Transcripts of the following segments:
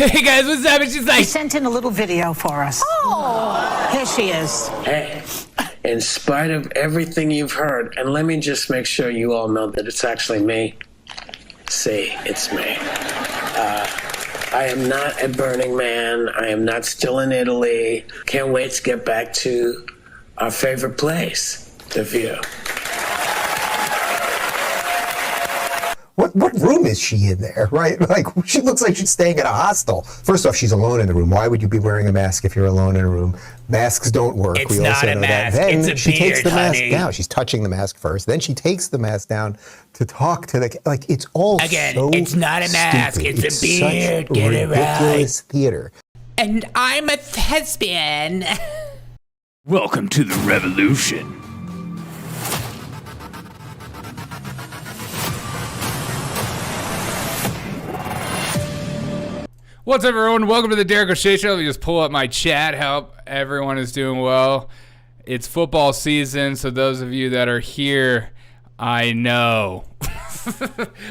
Hey guys, what's up? And she's like, She sent in a little video for us. Oh, here she is. Hey, in spite of everything you've heard, and let me just make sure you all know that it's actually me. See, it's me. I am not at Burning Man. I am not still in Italy. Can't wait to get back to our favorite place, the view. What room is she in there, right? Like, she looks like she's staying at a hostel. First off, she's alone in the room. Why would you be wearing a mask if you're alone in a room? Masks don't work. It's not a mask. It's a she takes the beard, mask honey. down. She's touching the mask first. Then she takes the mask down to talk to the... Like, it's all again, so it's not a mask. stupid. It's a beard. Such Get it ridiculous theater. and I'm a thespian. Welcome to the revolution. What's up, everyone? Welcome to the Derek O'Shea Show. Let me just pull up my chat. Hope everyone is doing well. It's football season, so those of you that are here, I know.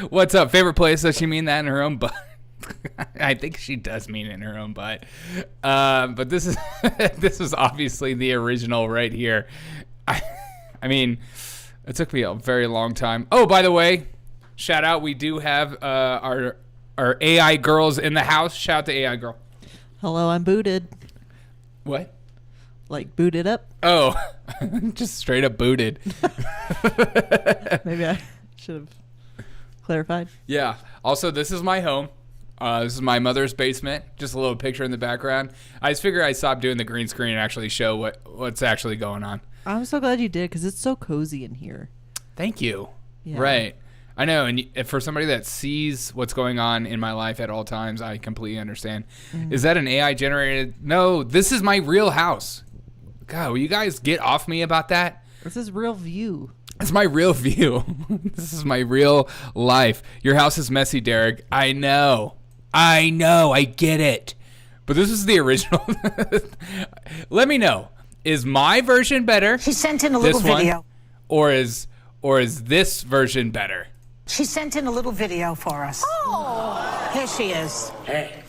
What's up? Favorite place? Does she mean that in her own butt? I think she does mean it in her own butt. But this is this is obviously the original right here. I mean, it took me a very long time. Oh, by the way, shout out. We do have our AI girls in the house. Shout out to AI girl. Hello, I'm booted. What? Like booted up? Oh, just straight up booted. Maybe I should have clarified. Yeah. Also, this is my home. This is my mother's basement. Just a little picture in the background. I just figured I'd stop doing the green screen and actually show what's actually going on. I'm so glad you did because it's so cozy in here. Thank you. Yeah. Right. I know, and for somebody that sees what's going on in my life at all times, I completely understand. Is that an AI generated? No, this is my real house. God, will you guys get off me about that? This is real view. It's my real view. This is my real life. Your house is messy, Derek. I know. I get it. But this is the original. Let me know. Is my version better? She sent in a little video. Or is this version better? She sent in a little video for us. Oh, here she is. Hey,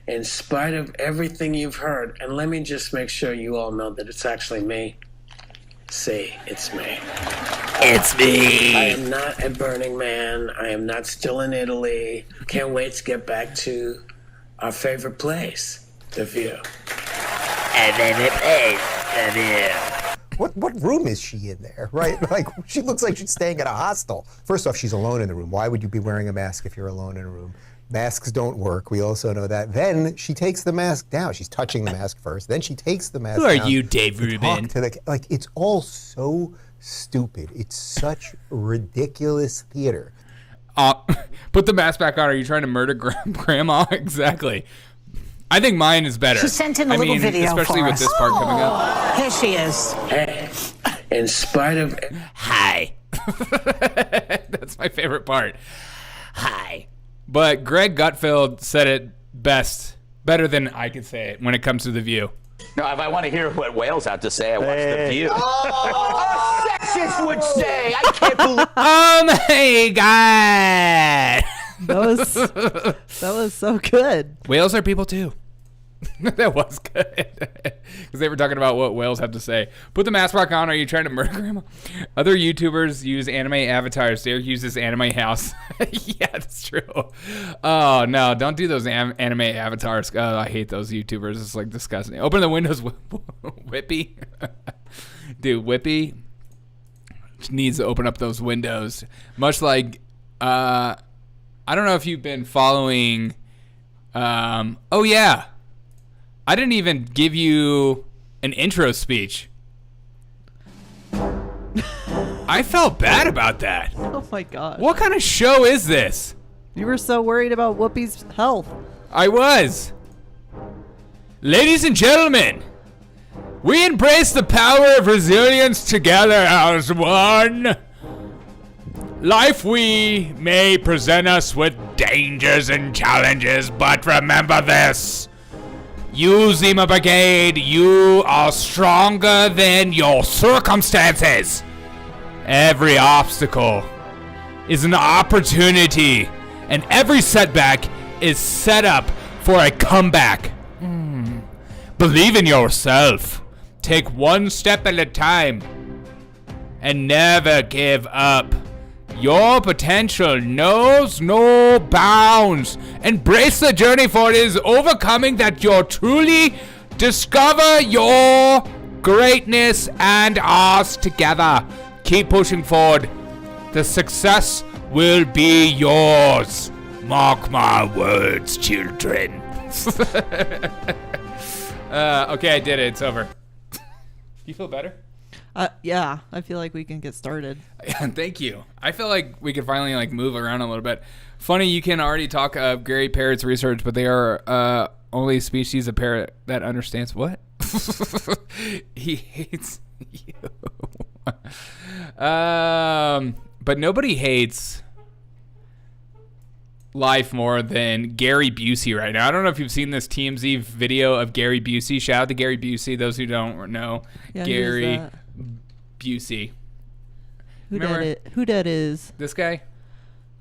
in spite of everything you've heard, and let me just make sure you all know that it's actually me. See, it's me. It's me. I am not at Burning Man. I am not still in Italy. Can't wait to get back to our favorite place, the view. And then it plays the view. What room is she in there, right? Like, she looks like she's staying at a hostel. First off, she's alone in the room. Why would you be wearing a mask if you're alone in a room? Masks don't work. We also know that. Then she takes the mask down. She's touching the mask first. Then she takes the mask down. Who are you, Dave Rubin? Like, it's all so stupid. It's such ridiculous theater. Put the mask back on. Are you trying to murder Grandma? Exactly. I think mine is better. She sent in a little video especially for with us. this part coming up. Here she is. Hey, in spite of... Hi. That's my favorite part. Hi. But Greg Gutfeld said it best, better than I could say it when it comes to The View. No, if I want to hear what Wales have to say, I watch The View. Oh, sexist would say. I can't believe. Oh my God. That was so good. Whales are people too. That was good. Because they were talking about what whales have to say. Put the mask back on. Are you trying to murder Grandma? Other YouTubers use anime avatars. Derek uses anime house. Yeah, that's true. Oh, no. Don't do those anime avatars. Oh, I hate those YouTubers. It's like disgusting. Open the windows. Whoopi. Dude, Whoopi needs to open up those windows. Much like, I don't know if you've been following. Oh, yeah. I didn't even give you an intro speech. I felt bad about that. Oh my God. What kind of show is this? You were so worried about Whoopi's health. I was. Ladies and gentlemen, we embrace the power of resilience together as one. Life we may present us with dangers and challenges, but remember this. You, Zima Brigade, you are stronger than your circumstances. Every obstacle is an opportunity, and every setback is set up for a comeback. Believe in yourself. Take one step at a time. And never give up. Your potential knows no bounds. Embrace the journey, for it is overcoming that you'll truly discover your greatness and ours together. Keep pushing forward. The success will be yours. Mark my words, children. Okay, I did it. It's over. You feel better? Yeah, I feel like we can get started. Thank you. I feel like we could finally like move around a little bit. Funny, you can already talk of Gary Parrot's research, but they are only species of parrot that understands what? He hates you. But nobody hates life more than Gary Busey right now. I don't know if you've seen this TMZ video of Gary Busey. Shout out to Gary Busey. Those who don't know, Yeah, Gary Busey. Who that is? This guy?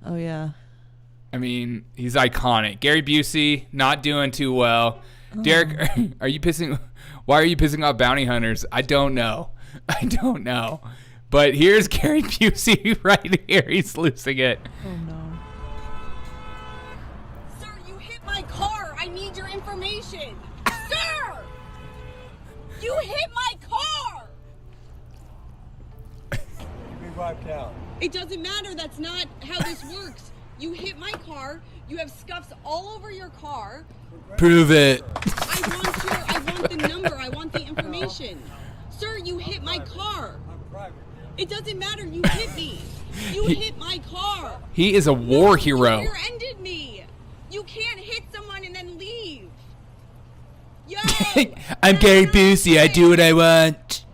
Oh, yeah. I mean, he's iconic. Gary Busey, not doing too well. Derek, are you pissing? Why are you pissing off bounty hunters? I don't know. But here's Gary Busey right here. He's losing it. Oh, no. Sir, you hit my car. I need your information. Sir! You hit my car! Be wiped out. It doesn't matter. That's not how this works. You hit my car. You have scuffs all over your car. Prove it. I want the number. I want the information. Sir, you hit my car. It doesn't matter. You hit me. You hit my car. He is a war hero. You rear-ended me. You can't hit someone and then leave. Yo! I'm Gary Busey. I do what I want.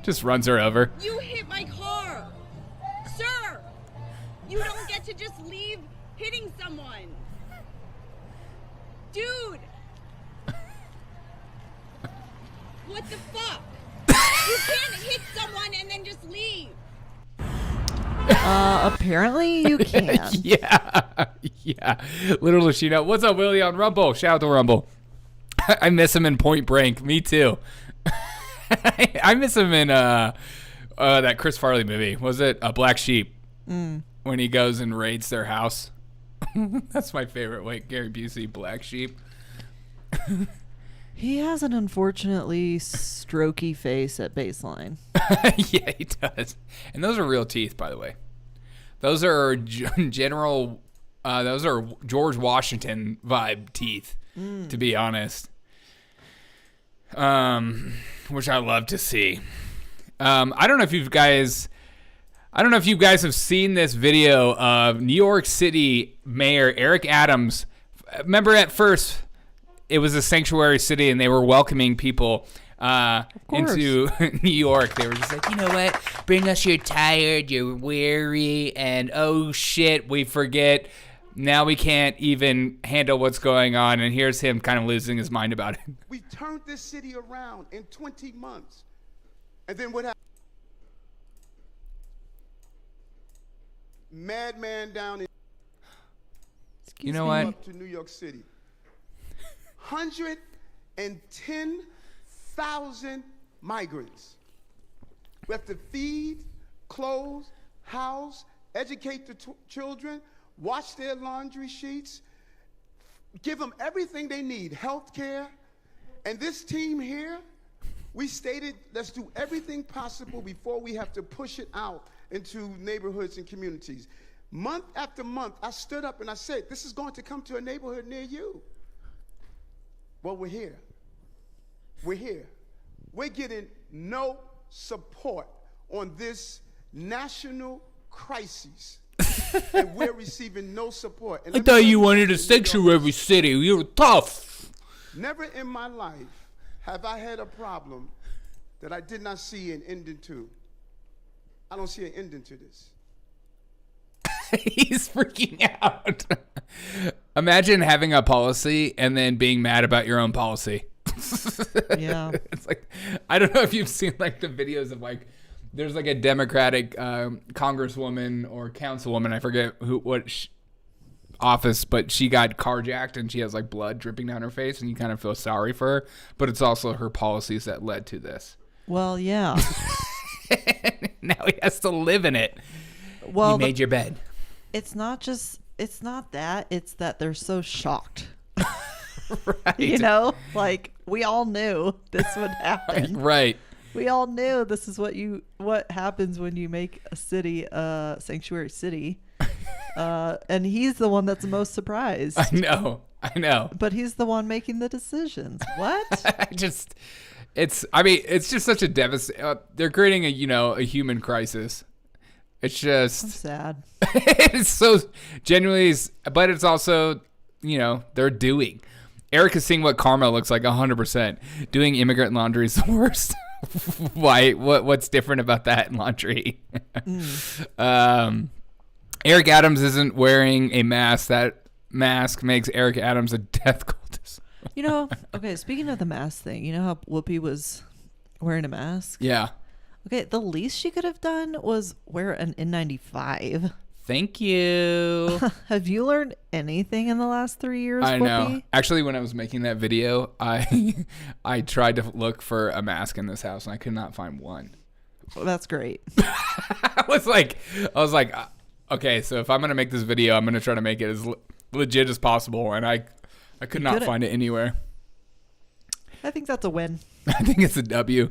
Just runs her over. You hit my car. Sir, you don't get to just leave hitting someone. Dude. What the fuck? You can't hit someone and then just leave. Apparently you can. Yeah. Little does she know. What's up, Willie on Rumble? Shout out to Rumble. I miss him in Point Break. Me too. I miss him in that Chris Farley movie. Was it Black Sheep? When he goes and raids their house. That's my favorite. Like Gary Busey, Black Sheep. He has an unfortunately strokey face at baseline. Yeah, he does. And those are real teeth, by the way. Those are those are George Washington vibe teeth, to be honest. Which I love to see. I don't know if you guys have seen this video of New York City Mayor Eric Adams. Remember at first it was a sanctuary city and they were welcoming people into New York. They were just like, you know what? Bring us your tired, you're weary, and oh shit, we forget. Now we can't even handle what's going on. And here's him kind of losing his mind about it. We turned this city around in 20 months. And then what happened? Madman down in You know what? up to New York City. 110,000 migrants. We have to feed, clothe, house, educate the children, wash their laundry sheets, give them everything they need, health care. And this team here, we stated, let's do everything possible before we have to push it out into neighborhoods and communities. Month after month, I stood up and I said, this is going to come to a neighborhood near you. Well, we're here. We're here. We're getting no support on this national crisis. And we're receiving no support. And I thought you wanted a sanctuary city. You were tough. Never in my life have I had a problem that I did not see an ending to. I don't see an ending to this. He's freaking out. Imagine having a policy and then being mad about your own policy. Yeah. It's like, I don't know if you've seen like the videos of like, there's like a Democratic congresswoman or councilwoman, I forget office, but she got carjacked and she has like blood dripping down her face, and you kind of feel sorry for her. But it's also her policies that led to this. Well, yeah. Now he has to live in it. Well, you made your bed. It's not that. It's that they're so shocked. Right. You know, like we all knew this would happen. Right. We all knew this is what happens when you make a city a sanctuary city. And he's the one that's the most surprised. I know. But he's the one making the decisions. What? It's just such a devastating. They're creating a human crisis. It's just I'm sad. It's so genuinely, but it's also, they're doing. Eric is seeing what karma looks like 100%. Doing immigrant laundry is the worst. Why? What's different about that in laundry? Eric Adams isn't wearing a mask. That mask makes Eric Adams a death cultist. Okay, speaking of the mask thing, you know how Whoopi was wearing a mask? Yeah. Okay, the least she could have done was wear an N95. Thank you. Have you learned anything in the last 3 years, I Whoopi? know. Actually, when I was making that video, I tried to look for a mask in this house, and I could not find one. Well, that's great. I was like, okay, so if I'm going to make this video, I'm going to try to make it as legit as possible, and I could not find it anywhere. I think that's a win. I think it's a W.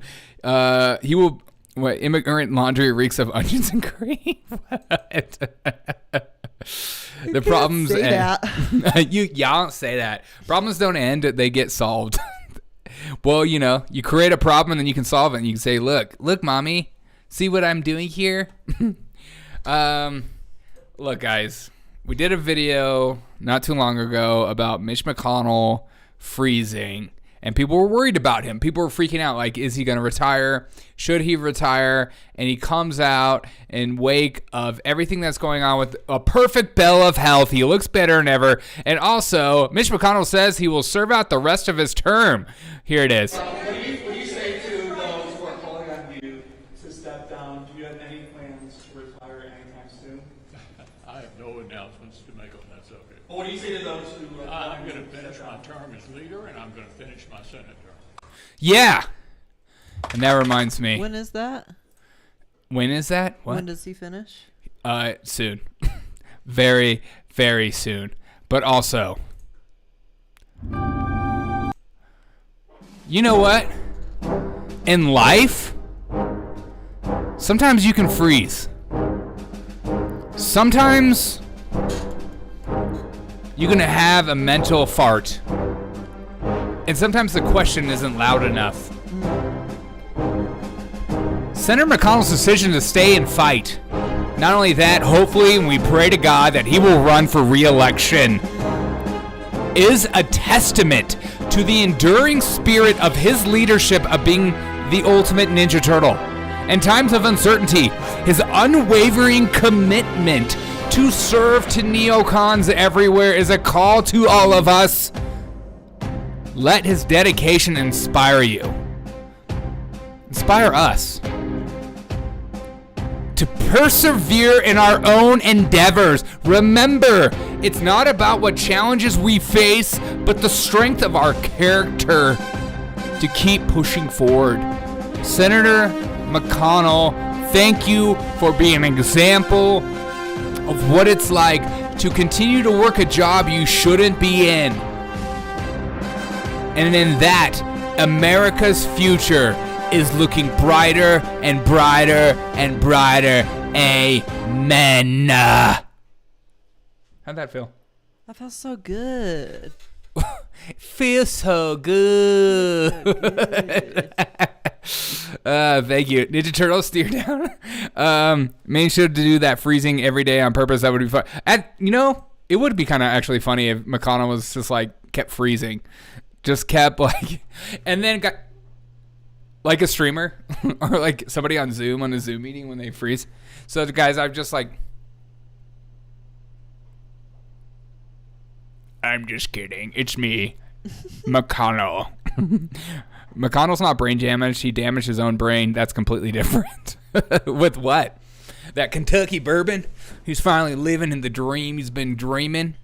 He will... What, immigrant laundry reeks of onions and cream? The problems say end. that. Y'all don't say that. Problems don't end, they get solved. Well, you create a problem and then you can solve it. And you can say, look, mommy, see what I'm doing here? Look, guys, we did a video not too long ago about Mitch McConnell freezing. And people were worried about him. People were freaking out, like, is he going to retire? Should he retire? And he comes out in wake of everything that's going on with a perfect bill of health. He looks better than ever. And also, Mitch McConnell says he will serve out the rest of his term. Here it is. What do you say to those who are calling on you to step down? Do you have any plans to retire anytime soon? I have no announcements to make on that subject. Well, what do you say to those who I'm going to finish my term as leader, and I'm going to finish my Senate term. Yeah. And that reminds me. When is that? When is that? What? When does he finish? Soon. Very, very soon. But also, you know what? In life, sometimes you can freeze. Sometimes you're going to have a mental fart. And sometimes the question isn't loud enough. Senator McConnell's decision to stay and fight. Not only that, hopefully, and we pray to God that he will run for re-election, is a testament to the enduring spirit of his leadership of being the ultimate Ninja Turtle. In times of uncertainty, his unwavering commitment to serve to neocons everywhere is a call to all of us. Let his dedication inspire you. Inspire us to persevere in our own endeavors. Remember, it's not about what challenges we face, but the strength of our character to keep pushing forward. Senator McConnell, thank you for being an example of what it's like to continue to work a job you shouldn't be in. And in that, America's future is looking brighter and brighter and brighter. Amen. How'd that feel? That felt so good. It feels so good. Thank you. Ninja Turtle, steer down. Make sure to do that freezing every day on purpose. That would be fun. It would be kind of actually funny if McConnell was just kept freezing. Just kept and then got like a streamer or somebody on Zoom on a Zoom meeting when they freeze. So guys, I'm just I'm just kidding. It's me, McConnell. McConnell's not brain damaged. He damaged his own brain. That's completely different. With what? That Kentucky bourbon? He's finally living in the dream he's been dreaming.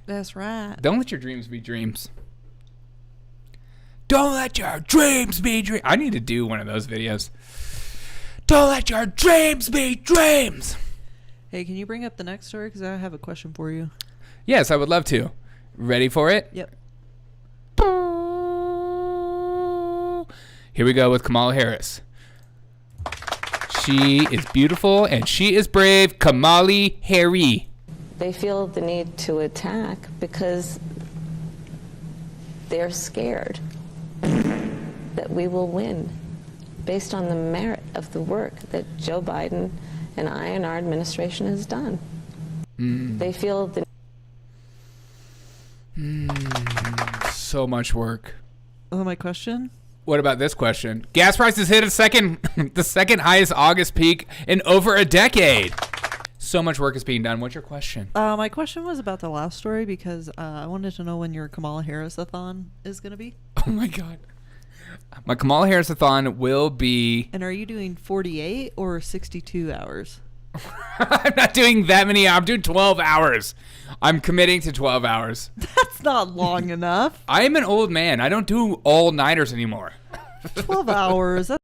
That's right. Don't let your dreams be dreams. Don't let your dreams be dreams. I need to do one of those videos. Don't let your dreams be dreams. Hey, can you bring up the next story? Because I have a question for you. Yes, I would love to. Ready for it? Yep. Here we go with Kamala Harris. She is beautiful and she is brave. Kamala Harris. They feel the need to attack because they're scared that we will win based on the merit of the work that Joe Biden and I and our administration has done. They feel the So much work. Oh, my question? What about this question? Gas prices hit the second highest August peak in over a decade. So much work is being done. What's your question? My question was about the last story because I wanted to know when your Kamala Harris-a-thon is going to be. Oh, my God. My Kamala Harris-a-thon will be... And are you doing 48 or 62 hours? I'm not doing that many. I'm doing 12 hours. I'm committing to 12 hours. That's not long enough. I am an old man. I don't do all-nighters anymore. 12 hours. That's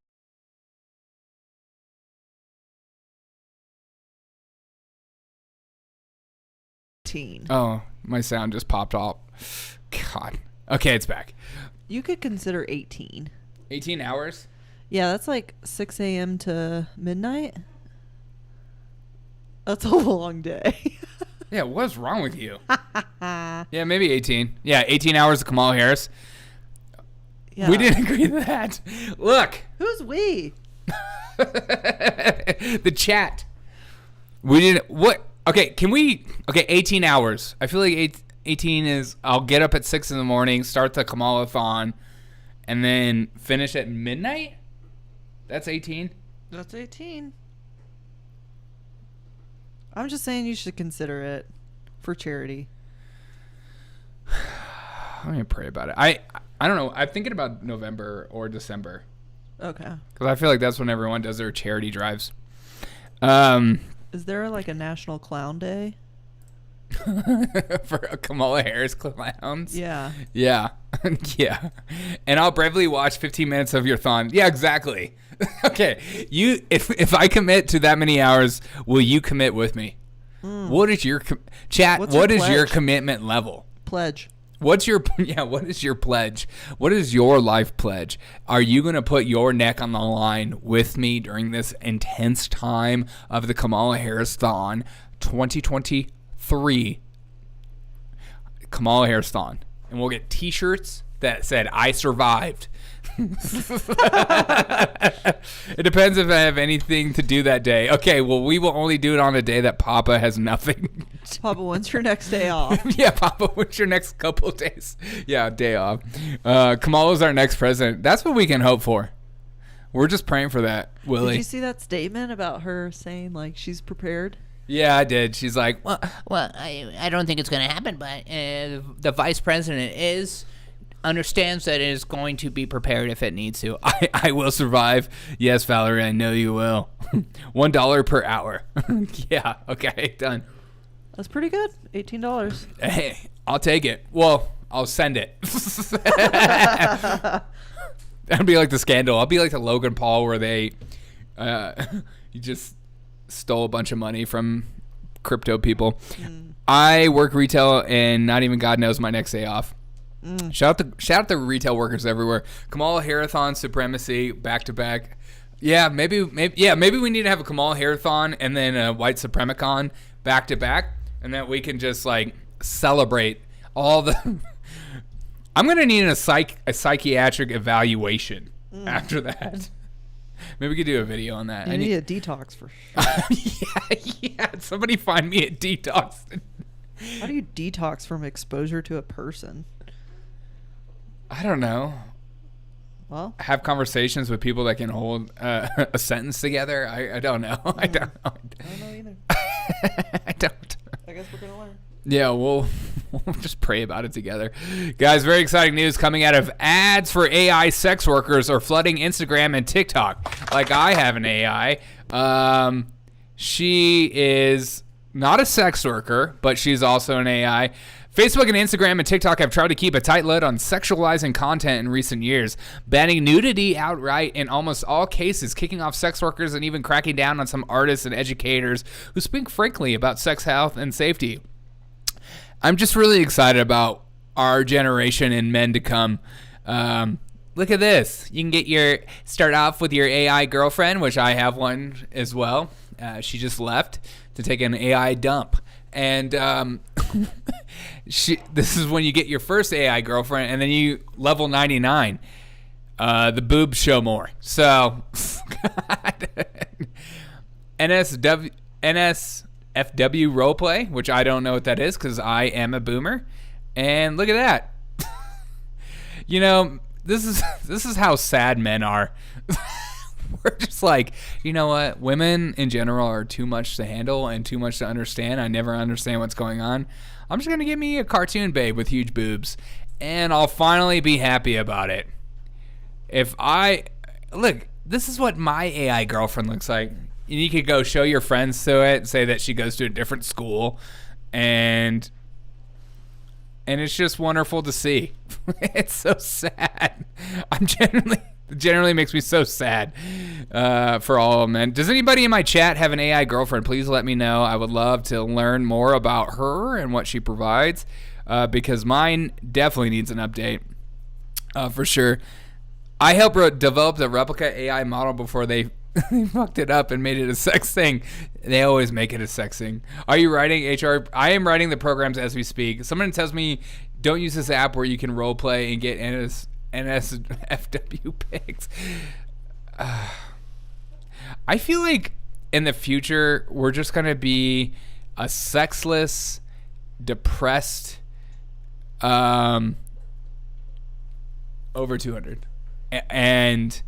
Oh, my sound just popped off. God. Okay, it's back. You could consider 18. 18 hours? Yeah, that's like 6 a.m. to midnight. That's a long day. Yeah, what's wrong with you? Yeah, maybe 18. Yeah, 18 hours of Kamala Harris. Yeah. We didn't agree to that. Look. Who's we? The chat. We didn't. What? Okay, can we? Okay, 18 hours. I feel like 18 is. I'll get up at 6 in the morning, start the Kamala-thon, and then finish at midnight? That's 18? That's 18. I'm just saying you should consider it for charity. I'm going to pray about it. I don't know. I'm thinking about November or December. Okay. Because I feel like that's when everyone does their charity drives. Is there like a National Clown Day? For Kamala Harris clowns? Yeah. Yeah. Yeah. And I'll bravely watch 15 minutes of your thon. Yeah, exactly. Okay. If I commit to that many hours, will you commit with me? What is your chat? What is your commitment level? Pledge. What is your pledge? What is your life pledge? Are you going to put your neck on the line with me during this intense time of the Kamala Harris thon 2023? Kamala Harris thon. And we'll get t-shirts that said I survived. It depends if I have anything to do that day. Okay, well, we will only do it on a day that Papa has nothing. Papa, when's your next day off? Yeah, Papa, when's your next couple of days? Yeah, day off. Kamala's our next president. That's what we can hope for. We're just praying for that, Willie. Did you see that statement about her saying, like, she's prepared? Yeah, I did. She's like, well, I don't think it's going to happen, but the vice president understands that it is going to be prepared if it needs to. I will survive. Yes, Valerie, I know you will. $1 per hour. Yeah, okay, done. That's pretty good. $18. Hey, I'll take it. Well, I'll send it. That'd be like the scandal. I'll be like the Logan Paul where they you just stole a bunch of money from crypto people. I work retail and not even God knows my next day off. Shout out the retail workers everywhere. Kamala Harris-thon supremacy back to back. Yeah, maybe we need to have a Kamala Harris-thon and then a White Supremacon back to back, and that we can just like celebrate all the. I'm gonna need a psychiatric evaluation after that. Maybe we could do a video on that. I need a detox for sure. Yeah. Somebody find me a detox. How do you detox from exposure to a person? I don't know. Well, have conversations with people that can hold a sentence together. I don't know. I don't know. I don't know either. I don't. I guess we're gonna learn. Yeah, we'll just pray about it together. Guys, very exciting news coming out of ads for AI sex workers are flooding Instagram and TikTok. Like I have an AI. She is not a sex worker, but she's also an AI. Facebook and Instagram and TikTok have tried to keep a tight lid on sexualizing content in recent years, banning nudity outright in almost all cases, kicking off sex workers, and even cracking down on some artists and educators who speak frankly about sex health and safety. I'm just really excited about our generation and men to come. Look at this. You can start off with your AI girlfriend, which I have one as well. She just left to take an AI dump. And this is when you get your first AI girlfriend, and then you level 99. The boobs show more. So, NSFW roleplay, which I don't know what that is because I am a boomer. And look at that. You know, this is how sad men are. We're just like, you know what? Women in general are too much to handle and too much to understand. I never understand what's going on. I'm just going to get me a cartoon babe with huge boobs, and I'll finally be happy about it. Look, this is what my AI girlfriend looks like. And you could go show your friends to it, say that she goes to a different school, and it's just wonderful to see. It's so sad. It generally makes me so sad for all men. Does anybody in my chat have an AI girlfriend? Please let me know. I would love to learn more about her and what she provides because mine definitely needs an update for sure. I helped develop the replica AI model before they fucked it up and made it a sex thing. They always make it a sex thing. Are you writing HR? I am writing the programs as we speak. Someone tells me don't use this app where you can role play and get NSFW pics. I feel like in the future we're just going to be a sexless, depressed over 200 and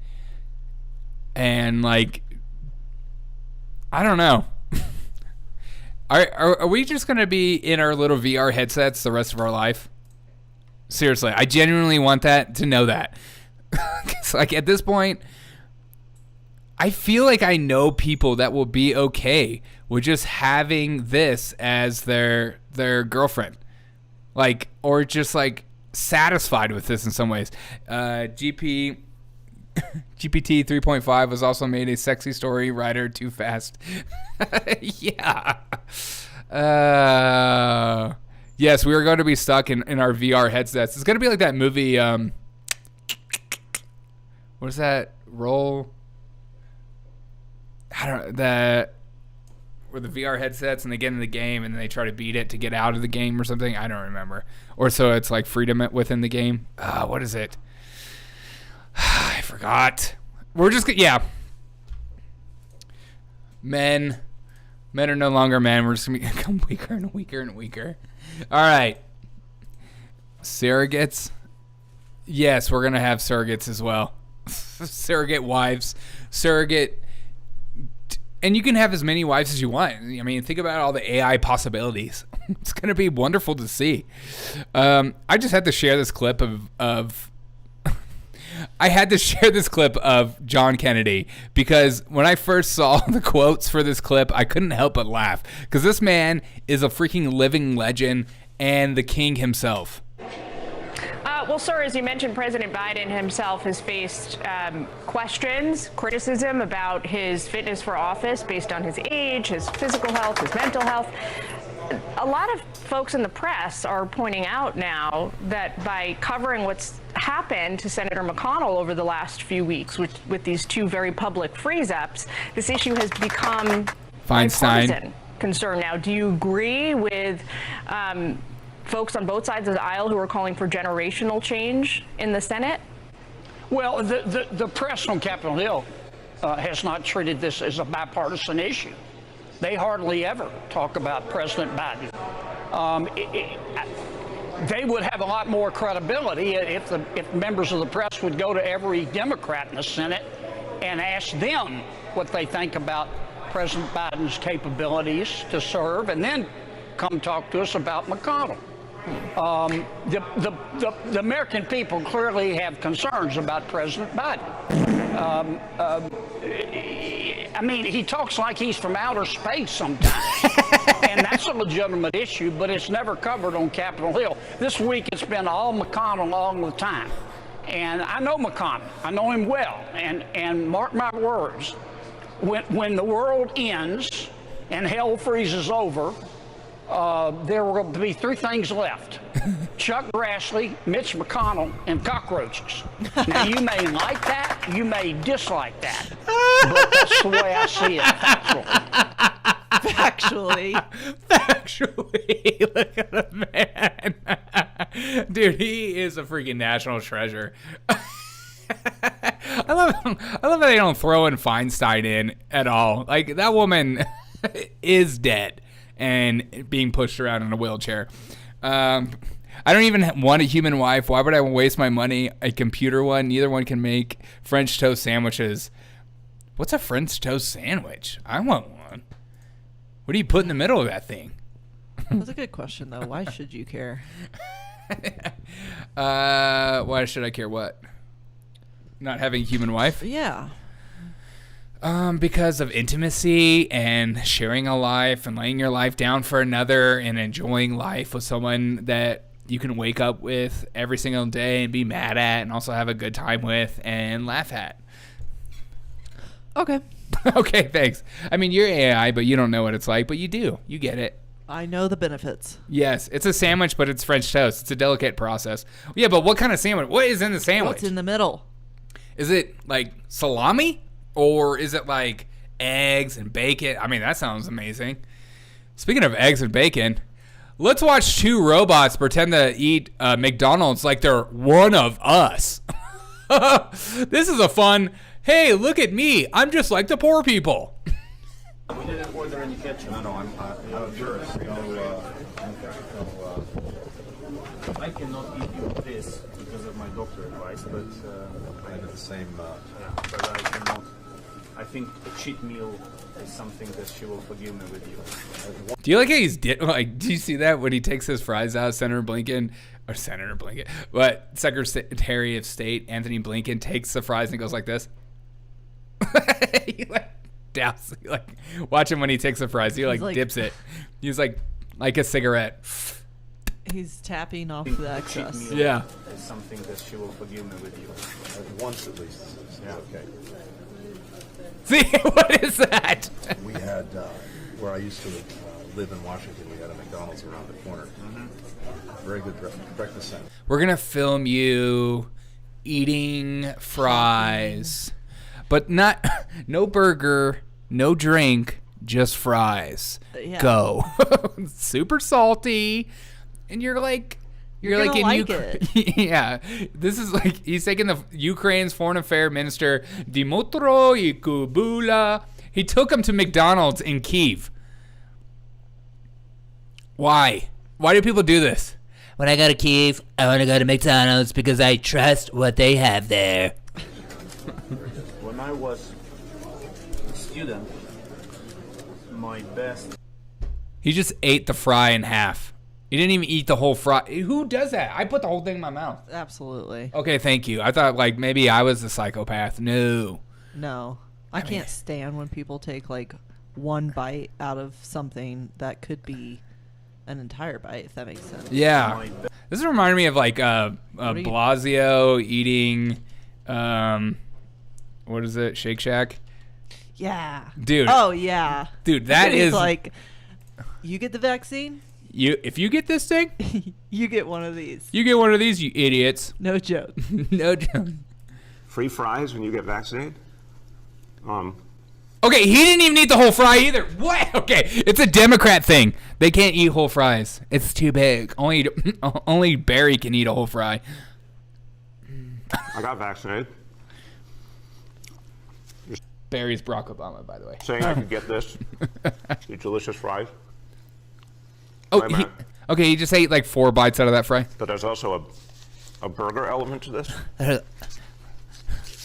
like I don't know. Are we just going to be in our little VR headsets the rest of our life? Seriously, I genuinely want to know that. It's like at this point, I feel like I know people that will be okay with just having this as their girlfriend, like, or just like satisfied with this in some ways. GPT 3.5 was also made a sexy story writer too fast. Yeah. Yes, we are going to be stuck in our VR headsets. It's going to be like that movie. What is that? Roll. I don't know. Where the VR headsets and they get in the game and then they try to beat it to get out of the game or something. I don't remember. Or so it's like freedom within the game. What is it? I forgot. We're just yeah. Men are no longer men. We're just gonna become weaker and weaker and weaker. All right. Surrogates. Yes, we're gonna have surrogates as well. Surrogate wives, surrogate, and you can have as many wives as you want. I mean, think about all the AI possibilities. It's gonna be wonderful to see. I just had to share this clip of I had to share this clip of John Kennedy because when I first saw the quotes for this clip, I couldn't help but laugh because this man is a freaking living legend and the king himself. Well, sir, as you mentioned, President Biden himself has faced questions, criticism about his fitness for office based on his age, his physical health, his mental health. A lot of folks in the press are pointing out now that by covering what's happened to Senator McConnell over the last few weeks with these two very public freeze-ups, this issue has become Feinstein bipartisan concern now. Do you agree with folks on both sides of the aisle who are calling for generational change in the Senate? Well, the press on Capitol Hill has not treated this as a bipartisan issue. They hardly ever talk about President Biden. They would have a lot more credibility if members of the press would go to every Democrat in the Senate and ask them what they think about President Biden's capabilities to serve, and then come talk to us about McConnell. The American people clearly have concerns about President Biden. I mean, he talks like he's from outer space sometimes. And that's a legitimate issue, but it's never covered on Capitol Hill. This week it's been all McConnell all the time. And I know McConnell. I know him well. And mark my words, when the world ends and hell freezes over, there will be three things left. Chuck Grassley, Mitch McConnell, and cockroaches. Now, you may like that, you may dislike that, but that's the way I see it, factually. Factually. Look at the man. Dude, he is a freaking national treasure. I love how they don't throw in Feinstein in at all. Like, that woman is dead and being pushed around in a wheelchair. I don't even want a human wife. Why would I waste my money? A computer one. Neither one can make French toast sandwiches. What's a French toast sandwich? I want one. What do you put in the middle of that thing? That's a good question, though. Why should you care? Why should I care what? Not having a human wife? Yeah. Because of intimacy and sharing a life and laying your life down for another and enjoying life with someone that you can wake up with every single day and be mad at and also have a good time with and laugh at. Okay. Okay, thanks. I mean, you're AI, but you don't know what it's like, but you do. You get it. I know the benefits. Yes, it's a sandwich, but it's French toast. It's a delicate process. Yeah, but what kind of sandwich? What is in the sandwich? What's in the middle? Is it like salami? Or is it like eggs and bacon? I mean, that sounds amazing. Speaking of eggs and bacon, let's watch two robots pretend to eat McDonald's like they're one of us. This is a fun, hey, look at me. I'm just like the poor people. We didn't order in the kitchen. No, I'm a jurist. I cannot eat you this because of my doctor advice, but I have the same. But I cannot. I think a cheat meal is something that she will forgive me with you. Do you like how he's do you see that when he takes his fries out? Senator Secretary of State Anthony Blinken takes the fries and goes like this. He watch him when he takes the fries. He like dips it. He's like a cigarette. He's tapping off the excess. Yeah. Is something that she will forgive me with you. Once at least. Yeah. Okay. See, what is that? We had, where I used to live in Washington, we had a McDonald's around the corner. Very good breakfast sandwich. We're going to film you eating fries, but no burger, no drink, just fries. Yeah. Go. Super salty. And you're like in Ukraine. Yeah, this is like he's taking the Ukraine's foreign affairs minister Dmytro Kuleba. He took him to McDonald's in Kyiv. Why? Why do people do this? When I go to Kyiv, I want to go to McDonald's because I trust what they have there. When I was a student, my best. He just ate the fry in half. He didn't even eat the whole fry. Who does that? I put the whole thing in my mouth. Absolutely. Okay, thank you. I thought like maybe I was the psychopath. No. I can't stand when people take like one bite out of something that could be an entire bite, if that makes sense. Yeah. This reminded me of like Blasio eating, what is it? Shake Shack? Yeah. Dude. Oh, yeah. Dude, that is like, you get the vaccine? If you get this thing, you get one of these. You get one of these, you idiots. No joke. No joke. Free fries when you get vaccinated? Okay, he didn't even eat the whole fry either. What? Okay, it's a Democrat thing. They can't eat whole fries. It's too big. Only Barry can eat a whole fry. I got vaccinated. Barry's Barack Obama, by the way. Saying I could get this. These delicious fries. Oh, he just ate like 4 bites out of that fry. But there's also a burger element to this.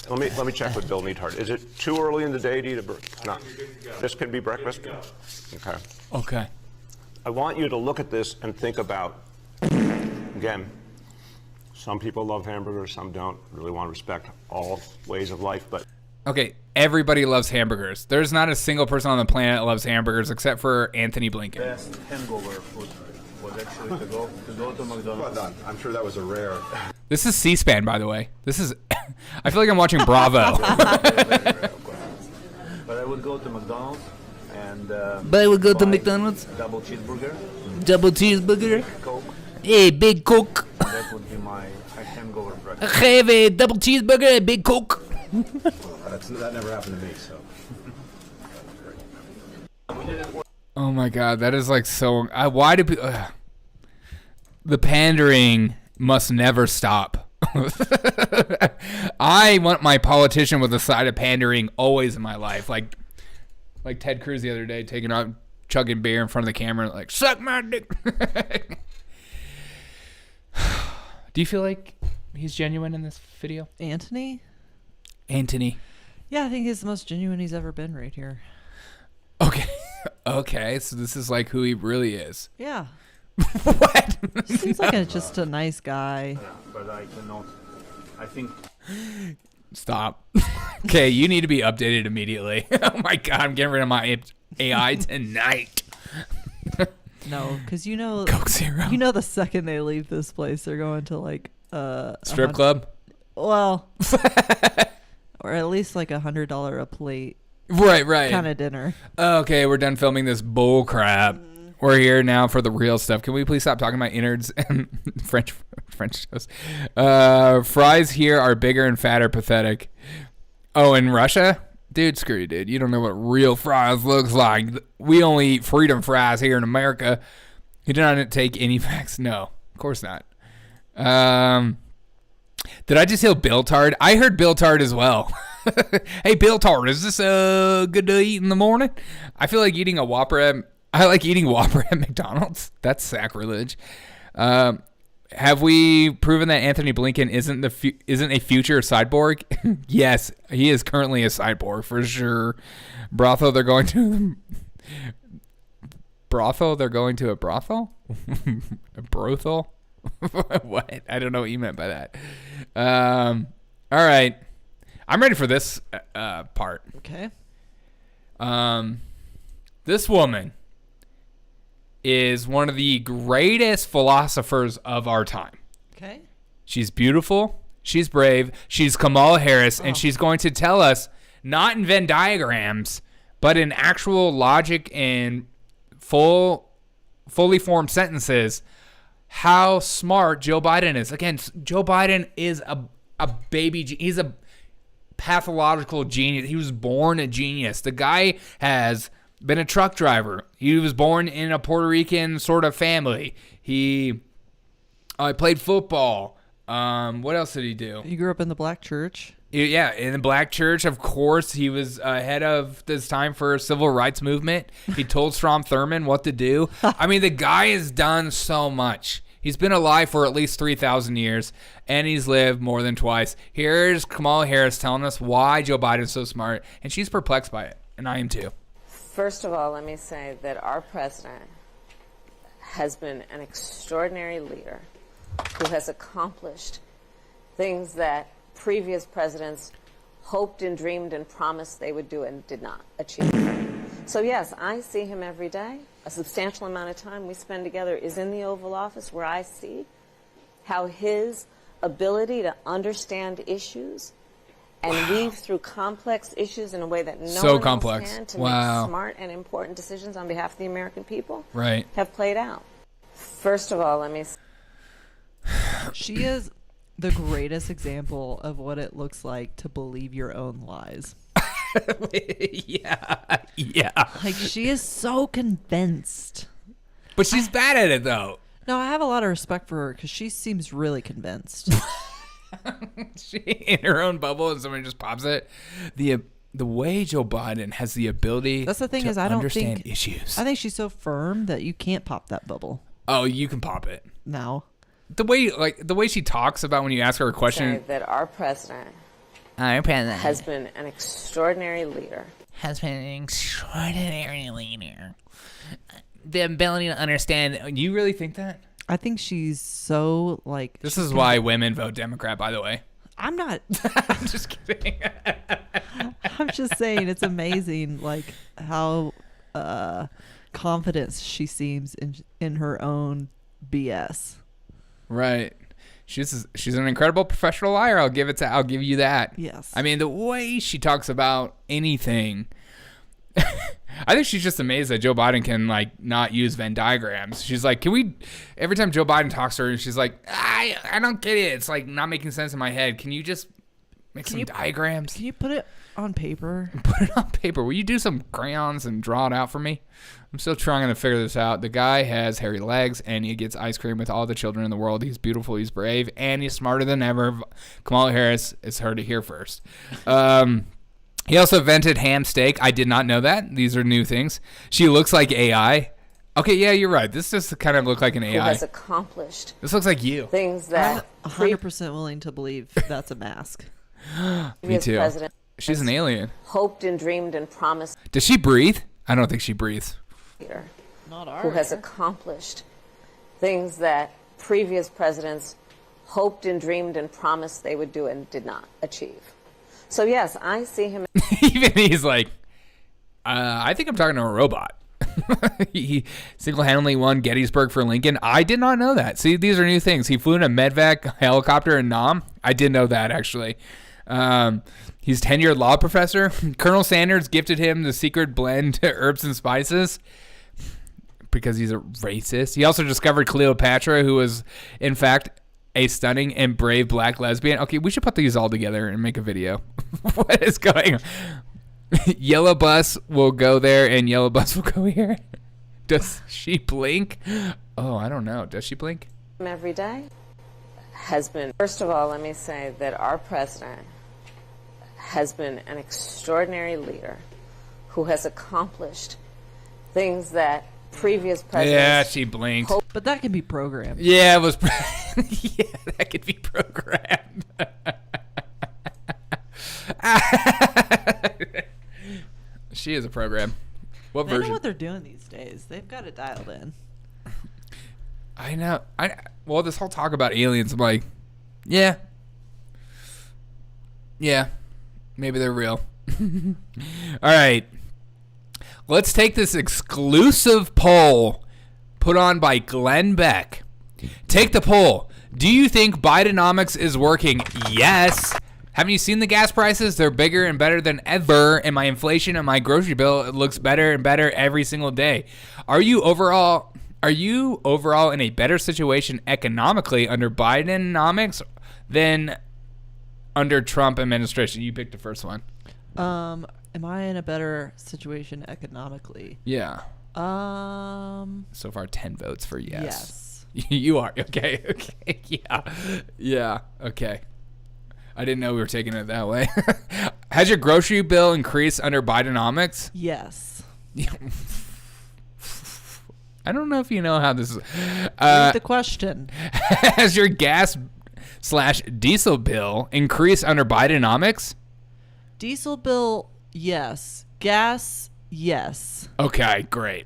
Let me check with Bill Neathart. Is it too early in the day to eat a burger? No. This can be breakfast? Okay. Okay. I want you to look at this and think about, again, some people love hamburgers, some don't. Really want to respect all ways of life, but Okay, everybody loves hamburgers. There's not a single person on the planet that loves hamburgers except for Anthony Blinken. Best hangover food was actually to go to McDonald's. Well done. I'm sure that was a rare. This is C-SPAN, by the way. This is. I feel like I'm watching Bravo. But I would go to McDonald's and. But I would go to McDonald's. Double cheeseburger. Double cheeseburger. Coke. Hey, big Coke. That would be my hangover breakfast. I have a double cheeseburger, a big Coke. That never happened to me, so. Oh my God, that is like so. Why do people? The pandering must never stop. I want my politician with a side of pandering always in my life, like Ted Cruz the other day, taking out chugging beer in front of the camera, like suck my dick. Do you feel like he's genuine in this video? Anthony? Yeah, I think he's the most genuine he's ever been right here. Okay, so this is like who he really is. Yeah. What? Seems like just a nice guy. But I cannot. I think. Stop. Okay, you need to be updated immediately. Oh my God, I'm getting rid of my AI tonight. No, because Coke Zero. You know, the second they leave this place, they're going to like strip club. Well, or at least like $100 a plate. Right. Kind of dinner. Okay, we're done filming this bull crap. We're here now for the real stuff. Can we please stop talking about innards and French toast? Fries here are bigger and fatter, pathetic. Oh, in Russia? Dude, screw you, dude. You don't know what real fries looks like. We only eat freedom fries here in America. You do not take any facts. No, of course not. Did I just hear Bill Tard? I heard Bill Tard as well. Hey, Bill Tard, is this good to eat in the morning? I feel like eating a Whopper I like eating Whopper at McDonald's. That's sacrilege. Have we proven that Anthony Blinken isn't a future cyborg? Yes, he is currently a cyborg for sure. Brothel, they're going to a brothel? A brothel? What? I don't know what you meant by that. All right. I'm ready for this part. Okay. This woman is one of the greatest philosophers of our time. Okay. She's beautiful. She's brave. She's Kamala Harris, and she's going to tell us, not in Venn diagrams, but in actual logic and fully formed sentences, how smart Joe Biden is. Again, Joe Biden is a baby. He's a pathological genius. He was born a genius. The guy has been a truck driver. He was born in a Puerto Rican sort of family. He played football. What else did he do? He grew up in the black church. Yeah, in the black church, of course. He was ahead of this time for civil rights movement. He told Strom Thurmond what to do. I mean, the guy has done so much. He's been alive for at least 3,000 years, and he's lived more than twice. Here's Kamala Harris telling us why Joe Biden's so smart, and she's perplexed by it, and I am too. First of all, let me say that our president has been an extraordinary leader who has accomplished things that previous presidents hoped and dreamed and promised they would do and did not achieve. So yes, I see him every day. A substantial amount of time we spend together is in the Oval Office, where I see how his ability to understand issues and weave through complex issues in a way that no one else can to make smart and important decisions on behalf of the American people have played out. First of all, let me say, she is the greatest example of what it looks like to believe your own lies. Yeah. Like, she is so convinced. But she's bad at it, though. No, I have a lot of respect for her because she seems really convinced. She in her own bubble, and somebody just pops it. The way Joe Biden has the ability. That's the thing, to is I don't understand think issues. I think she's so firm that you can't pop that bubble. Oh, you can pop it. No. The way she talks about when you ask her a question. say that our president has been an extraordinary leader. The ability to understand. You really think that? I think she's so like. This is why women vote Democrat, by the way. I'm not. I'm just kidding. I'm just saying, it's amazing, like how confident she seems in her own BS. Right. She's an incredible professional liar. I'll give you that. Yes. I mean, the way she talks about anything. I think she's just amazed that Joe Biden can like not use Venn diagrams. She's like, every time Joe Biden talks to her, she's like, I don't get it. It's like not making sense in my head. Can you just make some diagrams? Can you put it on paper? Put it on paper. Will you do some crayons and draw it out for me? I'm still trying to figure this out. The guy has hairy legs, and he gets ice cream with all the children in the world. He's beautiful, he's brave, and he's smarter than ever. Kamala Harris, it's her to hear first. He also invented ham steak. I did not know that. These are new things. She looks like AI. Okay, yeah, you're right. This just kind of looks like an AI. Who has accomplished this looks like you. Things that I'm 100% willing to believe that's a mask. Me too. She's an alien. Hoped and dreamed and promised. Does she breathe? I don't think she breathes. Not our who has accomplished things that previous presidents hoped and dreamed and promised they would do and did not achieve. So yes, I see him. Even he's like, I think I'm talking to a robot. He single-handedly won Gettysburg for Lincoln. I did not know that. See, these are new things. He flew in a medvac helicopter in Nam. I did know that, actually. He's a tenured law professor. Colonel Sanders gifted him the secret blend to herbs and spices because he's a racist. He also discovered Cleopatra, who was, in fact, a stunning and brave black lesbian. Okay, we should put these all together and make a video. What is going on? Yellow bus will go there and yellow bus will go here. Does she blink? Oh, I don't know. Does she blink? Every day has been, first of all, let me say that our president has been an extraordinary leader who has accomplished things that previous presidents. Yeah, she blinked. But that can be programmed. Yeah, it was. Yeah, that could be programmed. She is a program. What They version? know what they're doing these days. They've got it dialed in. I know. Well, this whole talk about aliens, I'm like, yeah, maybe they're real. All right, let's take this exclusive poll put on by Glenn Beck. Take the poll. Do you think Bidenomics is working? Yes. Haven't you seen the gas prices? They're bigger and better than ever, and my inflation and my grocery bill, it looks better and better every single day. Are you overall in a better situation economically under Bidenomics than under Trump administration? You picked the first one. Am I in a better situation economically? Yeah. So far 10 votes for yes. You are. Okay. Yeah. Okay. I didn't know we were taking it that way. Has your grocery bill increased under Bidenomics? Yes. I don't know if you know how this is. Read the question. Has your gas/diesel bill increased under Bidenomics? Diesel bill, yes. Gas, yes. Okay, great.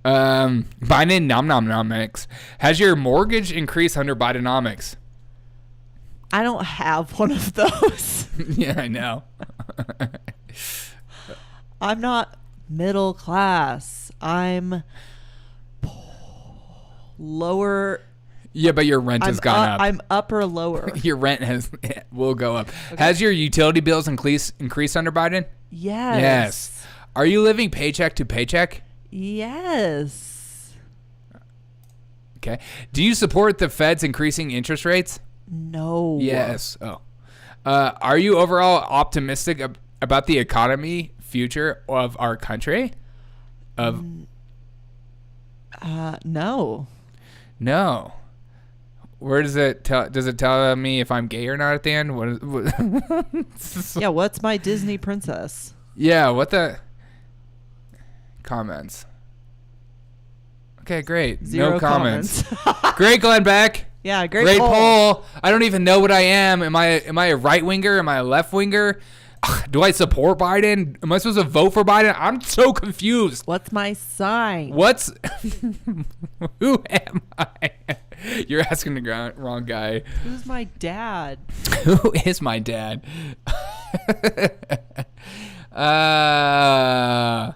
Bidenomics. Has your mortgage increased under Bidenomics? I don't have one of those. Yeah, I know. I'm not middle class. I'm lower. Yeah, but your rent has gone up. I'm upper lower. Your rent will go up. Okay. Has your utility bills increased under Biden? Yes. Yes. Are you living paycheck to paycheck? Yes. Okay. Do you support the Fed's increasing interest rates? No. Yes. Oh. Are you overall optimistic about the economy future of our country? No. No. Where does it tell? Does it tell me if I'm gay or not at the end? Yeah. What's my Disney princess? Yeah. What the comments? Okay. Great. Zero no comments. Great, Glenn Beck. Yeah, great poll. I don't even know what I am. Am I a right winger? Am I a left winger? Do I support Biden? Am I supposed to vote for Biden? I'm so confused. What's my sign? Who am I? You're asking the wrong guy. Who's my dad? Who is my dad? All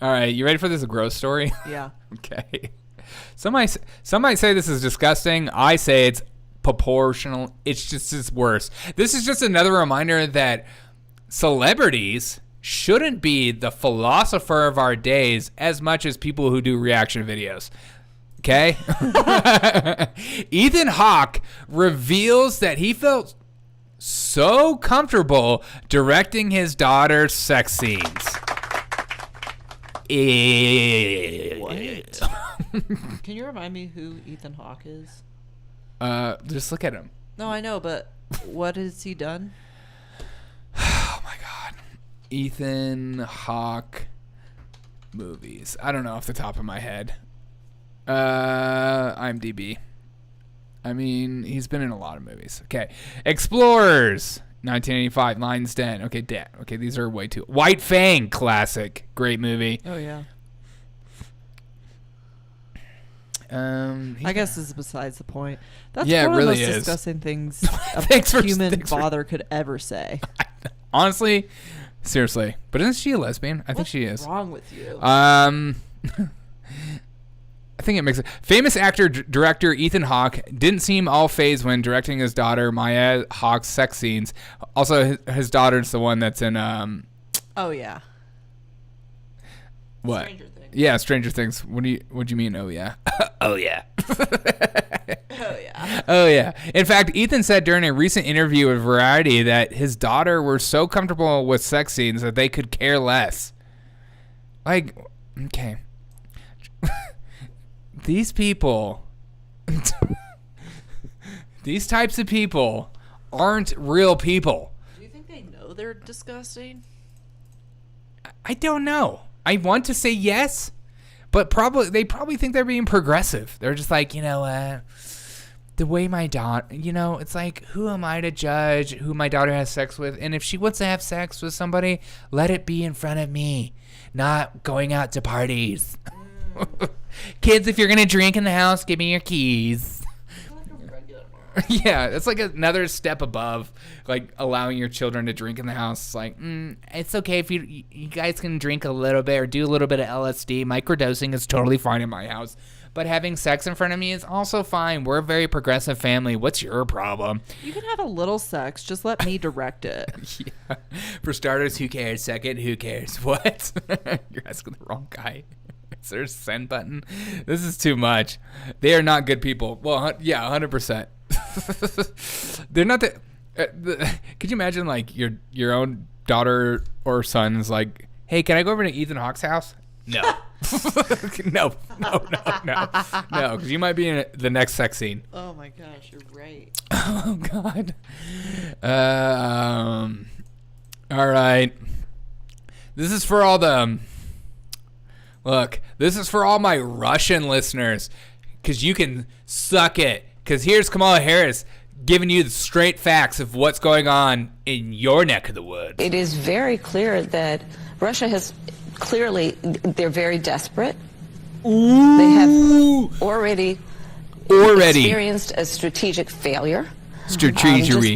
right, you ready for this gross story? Yeah. Okay. Some might say this is disgusting. I say it's proportional. It's worse. This is just another reminder that celebrities shouldn't be the philosopher of our days as much as people who do reaction videos. Okay? Ethan Hawke reveals that he felt so comfortable directing his daughter's sex scenes. What? Can you remind me who Ethan Hawke is? Just look at him. No, I know, but what has he done? Oh my God. Ethan Hawke movies. I don't know off the top of my head. IMDb. I mean, he's been in a lot of movies. Okay. Explorers. 1985. Lion's Den. Okay, okay, these are way too... White Fang. Classic. Great movie. Oh, yeah. I guess this is besides the point. That's one of the most disgusting things a human father could ever say. Honestly, seriously. But isn't she a lesbian? I think she is. What's wrong with you? I think it makes it. Famous actor director Ethan Hawke didn't seem all phased when directing his daughter Maya Hawke's sex scenes. Also, his daughter's the one that's in Oh yeah. What? Stranger Things. Yeah, Stranger Things. What do you mean? Oh yeah. Oh yeah. Oh yeah. Oh yeah. In fact, Ethan said during a recent interview with Variety that his daughter were so comfortable with sex scenes that they could care less. Like, okay. These people, these types of people aren't real people. Do you think they know they're disgusting? I don't know. I want to say yes, but they probably think they're being progressive. They're just like, the way my daughter, it's like, who am I to judge who my daughter has sex with? And if she wants to have sex with somebody, let it be in front of me, not going out to parties. Kids, if you're going to drink in the house, give me your keys. Yeah, it's like another step above, like allowing your children to drink in the house. It's like, it's okay if you guys can drink a little bit or do a little bit of LSD. Microdosing is totally fine in my house. But having sex in front of me is also fine. We're a very progressive family. What's your problem? You can have a little sex. Just let me direct it. Yeah. For starters, who cares? Second, who cares? What? You're asking the wrong guy. Is there a send button? This is too much. They are not good people. Well, yeah, 100%. They're not the. Could you imagine like your own daughter or son is like, hey, can I go over to Ethan Hawke's house? No. No, because you might be in the next sex scene. Oh my gosh, you're right. Oh God. All right. This is for all the. Look, this is for all my Russian listeners, because you can suck it. Because here's Kamala Harris giving you the straight facts of what's going on in your neck of the woods. It is very clear that Russia has they're very desperate. Ooh. They have already experienced a strategic failure. Just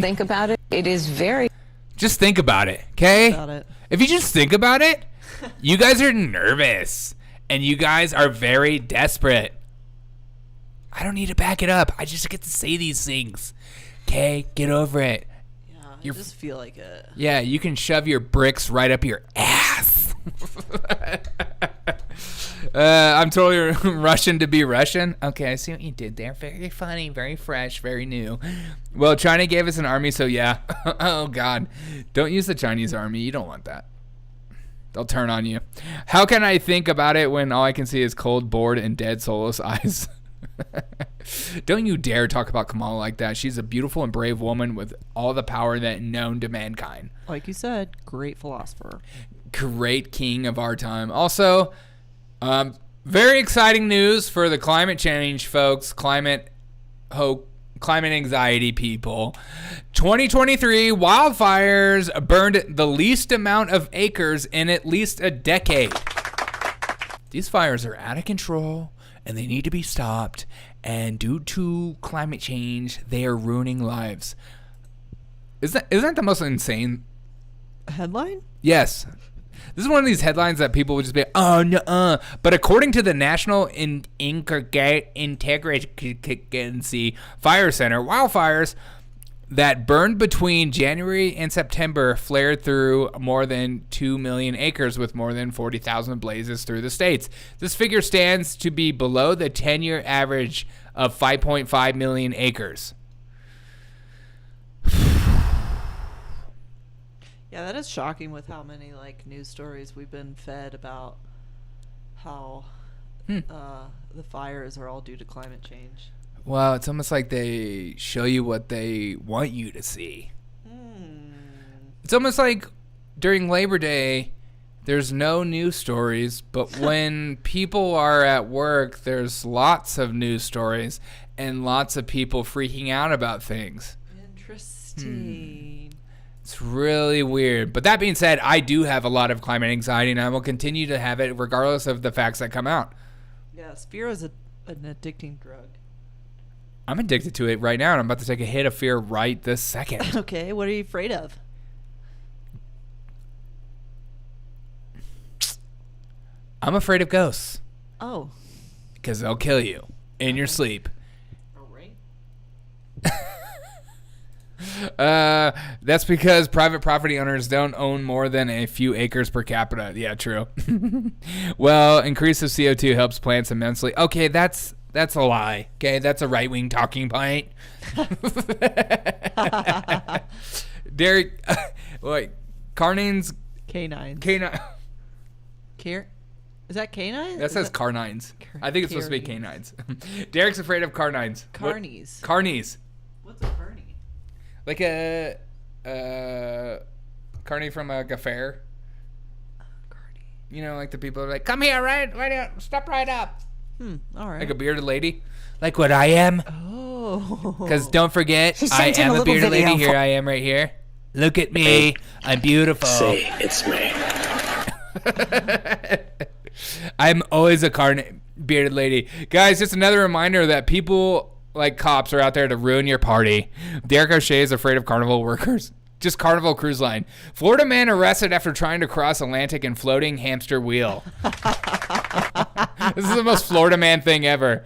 think about it. It is very... Just think about it, okay? If you just think about it, you guys are nervous. And you guys are very desperate. I don't need to back it up. I just get to say these things. Okay? Get over it. Yeah, I just feel like it. Yeah, you can shove your bricks right up your ass. I'm totally Russian to be Russian. Okay, I see what you did there. Very funny, very fresh, very new. Well, China gave us an army, so yeah. Oh, God. Don't use the Chinese army. You don't want that. They'll turn on you. How can I think about it when all I can see is cold, bored, and dead, soulless eyes? Don't you dare talk about Kamala like that. She's a beautiful and brave woman with all the power that known to mankind. Like you said, great philosopher. Great king of our time. Also, very exciting news for the climate change folks, climate anxiety people. 2023 wildfires burned the least amount of acres in at least a decade. These fires are out of control and they need to be stopped. And due to climate change, they are ruining lives. Isn't that the most insane headline? Yes. This is one of these headlines that people would just be, oh, no. But according to the National Integrity Fire Center, wildfires that burned between January and September flared through more than 2 million acres with more than 40,000 blazes through the states. This figure stands to be below the 10-year average of 5.5 million acres. Yeah, that is shocking with how many like news stories we've been fed about how the fires are all due to climate change. Well, it's almost like they show you what they want you to see. It's almost like during Labor Day, there's no news stories, but when people are at work, there's lots of news stories and lots of people freaking out about things. Interesting. It's really weird. But that being said, I do have a lot of climate anxiety, and I will continue to have it regardless of the facts that come out. Yes, fear is an addicting drug. I'm addicted to it right now, and I'm about to take a hit of fear right this second. Okay, what are you afraid of? I'm afraid of ghosts. Oh. Because they'll kill you in your sleep. That's because private property owners don't own more than a few acres per capita. Yeah, true. Well, increase of CO2 helps plants immensely. Okay, that's a lie. Okay, that's a right-wing talking point. Derek, wait, Carnines. Canines. Is that canines? That says carnines. I think it's supposed to be canines. Derek's afraid of carnines. Carnies. Carnies. What's a carny? Like a carny from a fair. Carny. You know, like the people are like, come here, right up, step right up. All right. Like a bearded lady. Like what I am. Oh. Because don't forget, I am a bearded lady. Here I am right here. Look at me. I'm beautiful. Say, it's me. I'm always a bearded lady. Guys, just another reminder that people like cops are out there to ruin your party. Derek O'Shea is afraid of carnival workers. Just Carnival Cruise Line. Florida man arrested after trying to cross Atlantic in floating hamster wheel. This is the most Florida man thing ever.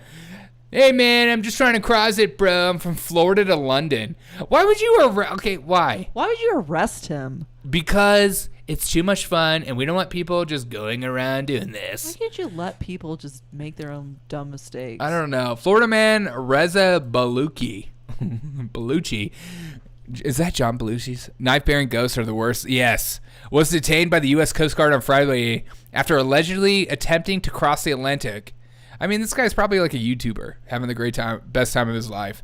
Hey, man, I'm just trying to cross it, bro. I'm from Florida to London. Why would you arrest? Okay, why? Why would you arrest him? Because it's too much fun, and we don't want people just going around doing this. Why can't you let people just make their own dumb mistakes? I don't know. Florida man Reza Bellucci. Is that John Belushi's? Knife-bearing ghosts are the worst. Yes. Was detained by the U.S. Coast Guard on Friday after allegedly attempting to cross the Atlantic. I mean, this guy's probably like a YouTuber having the best time of his life.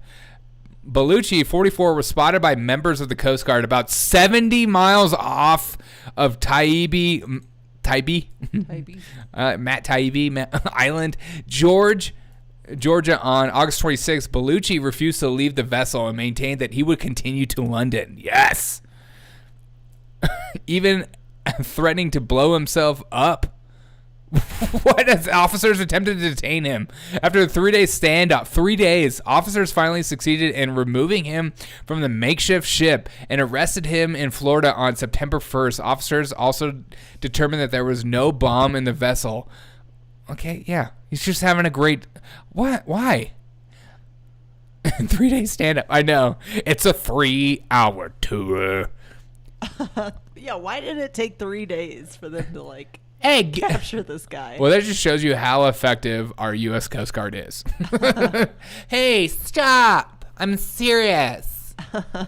Bellucci, 44, was spotted by members of the Coast Guard about 70 miles off of Matt Taibbi Island, Georgia on August 26th. Bellucci refused to leave the vessel and maintained that he would continue to London. Yes. Even threatening to blow himself up. What? As officers attempted to detain him. After a 3-day standoff, 3 days, officers finally succeeded in removing him from the makeshift ship and arrested him in Florida on September 1st. Officers also determined that there was no bomb in the vessel. Okay, yeah. He's just having a great... What? Why? 3-day stand-up. I know. It's a 3-hour tour. Yeah, why did it take 3 days for them to, like... Hey, capture this guy? Well, that just shows you how effective our U.S. Coast Guard is. Hey, stop. I'm serious.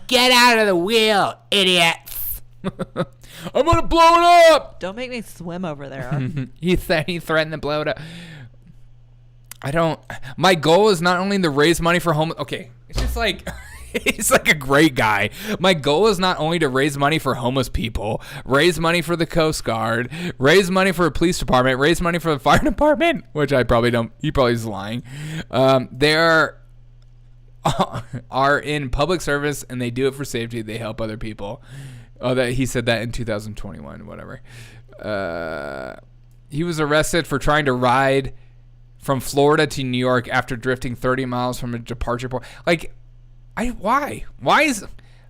Get out of the wheel, idiots. I'm going to blow it up. Don't make me swim over there. He threatened to blow it up. My goal is not only to raise money for homeless. Okay, it's just like... He's like a great guy. My goal is not only to raise money for homeless people, raise money for the Coast Guard, raise money for a police department, raise money for the fire department, which I probably don't. He probably is lying. They are in public service and they do it for safety. They help other people. Oh, that he said that in 2021, whatever. He was arrested for trying to ride from Florida to New York after drifting 30 miles from a departure port. Like, why? Why is,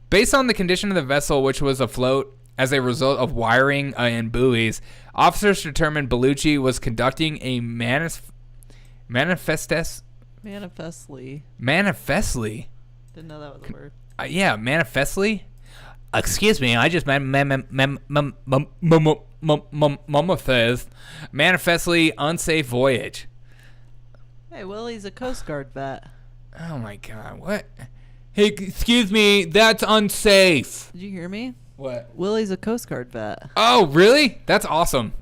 based on the condition of the vessel, which was afloat as a result of wiring and buoys. Officers determined Bellucci was conducting a manifestly. Didn't know that was a word. Yeah, manifestly. Excuse me, I just manifestly unsafe voyage. Hey, Willie's a Coast Guard vet. Oh my God, what? Hey, excuse me, that's unsafe. Did you hear me? What? Willie's a Coast Guard vet. Oh, really? That's awesome.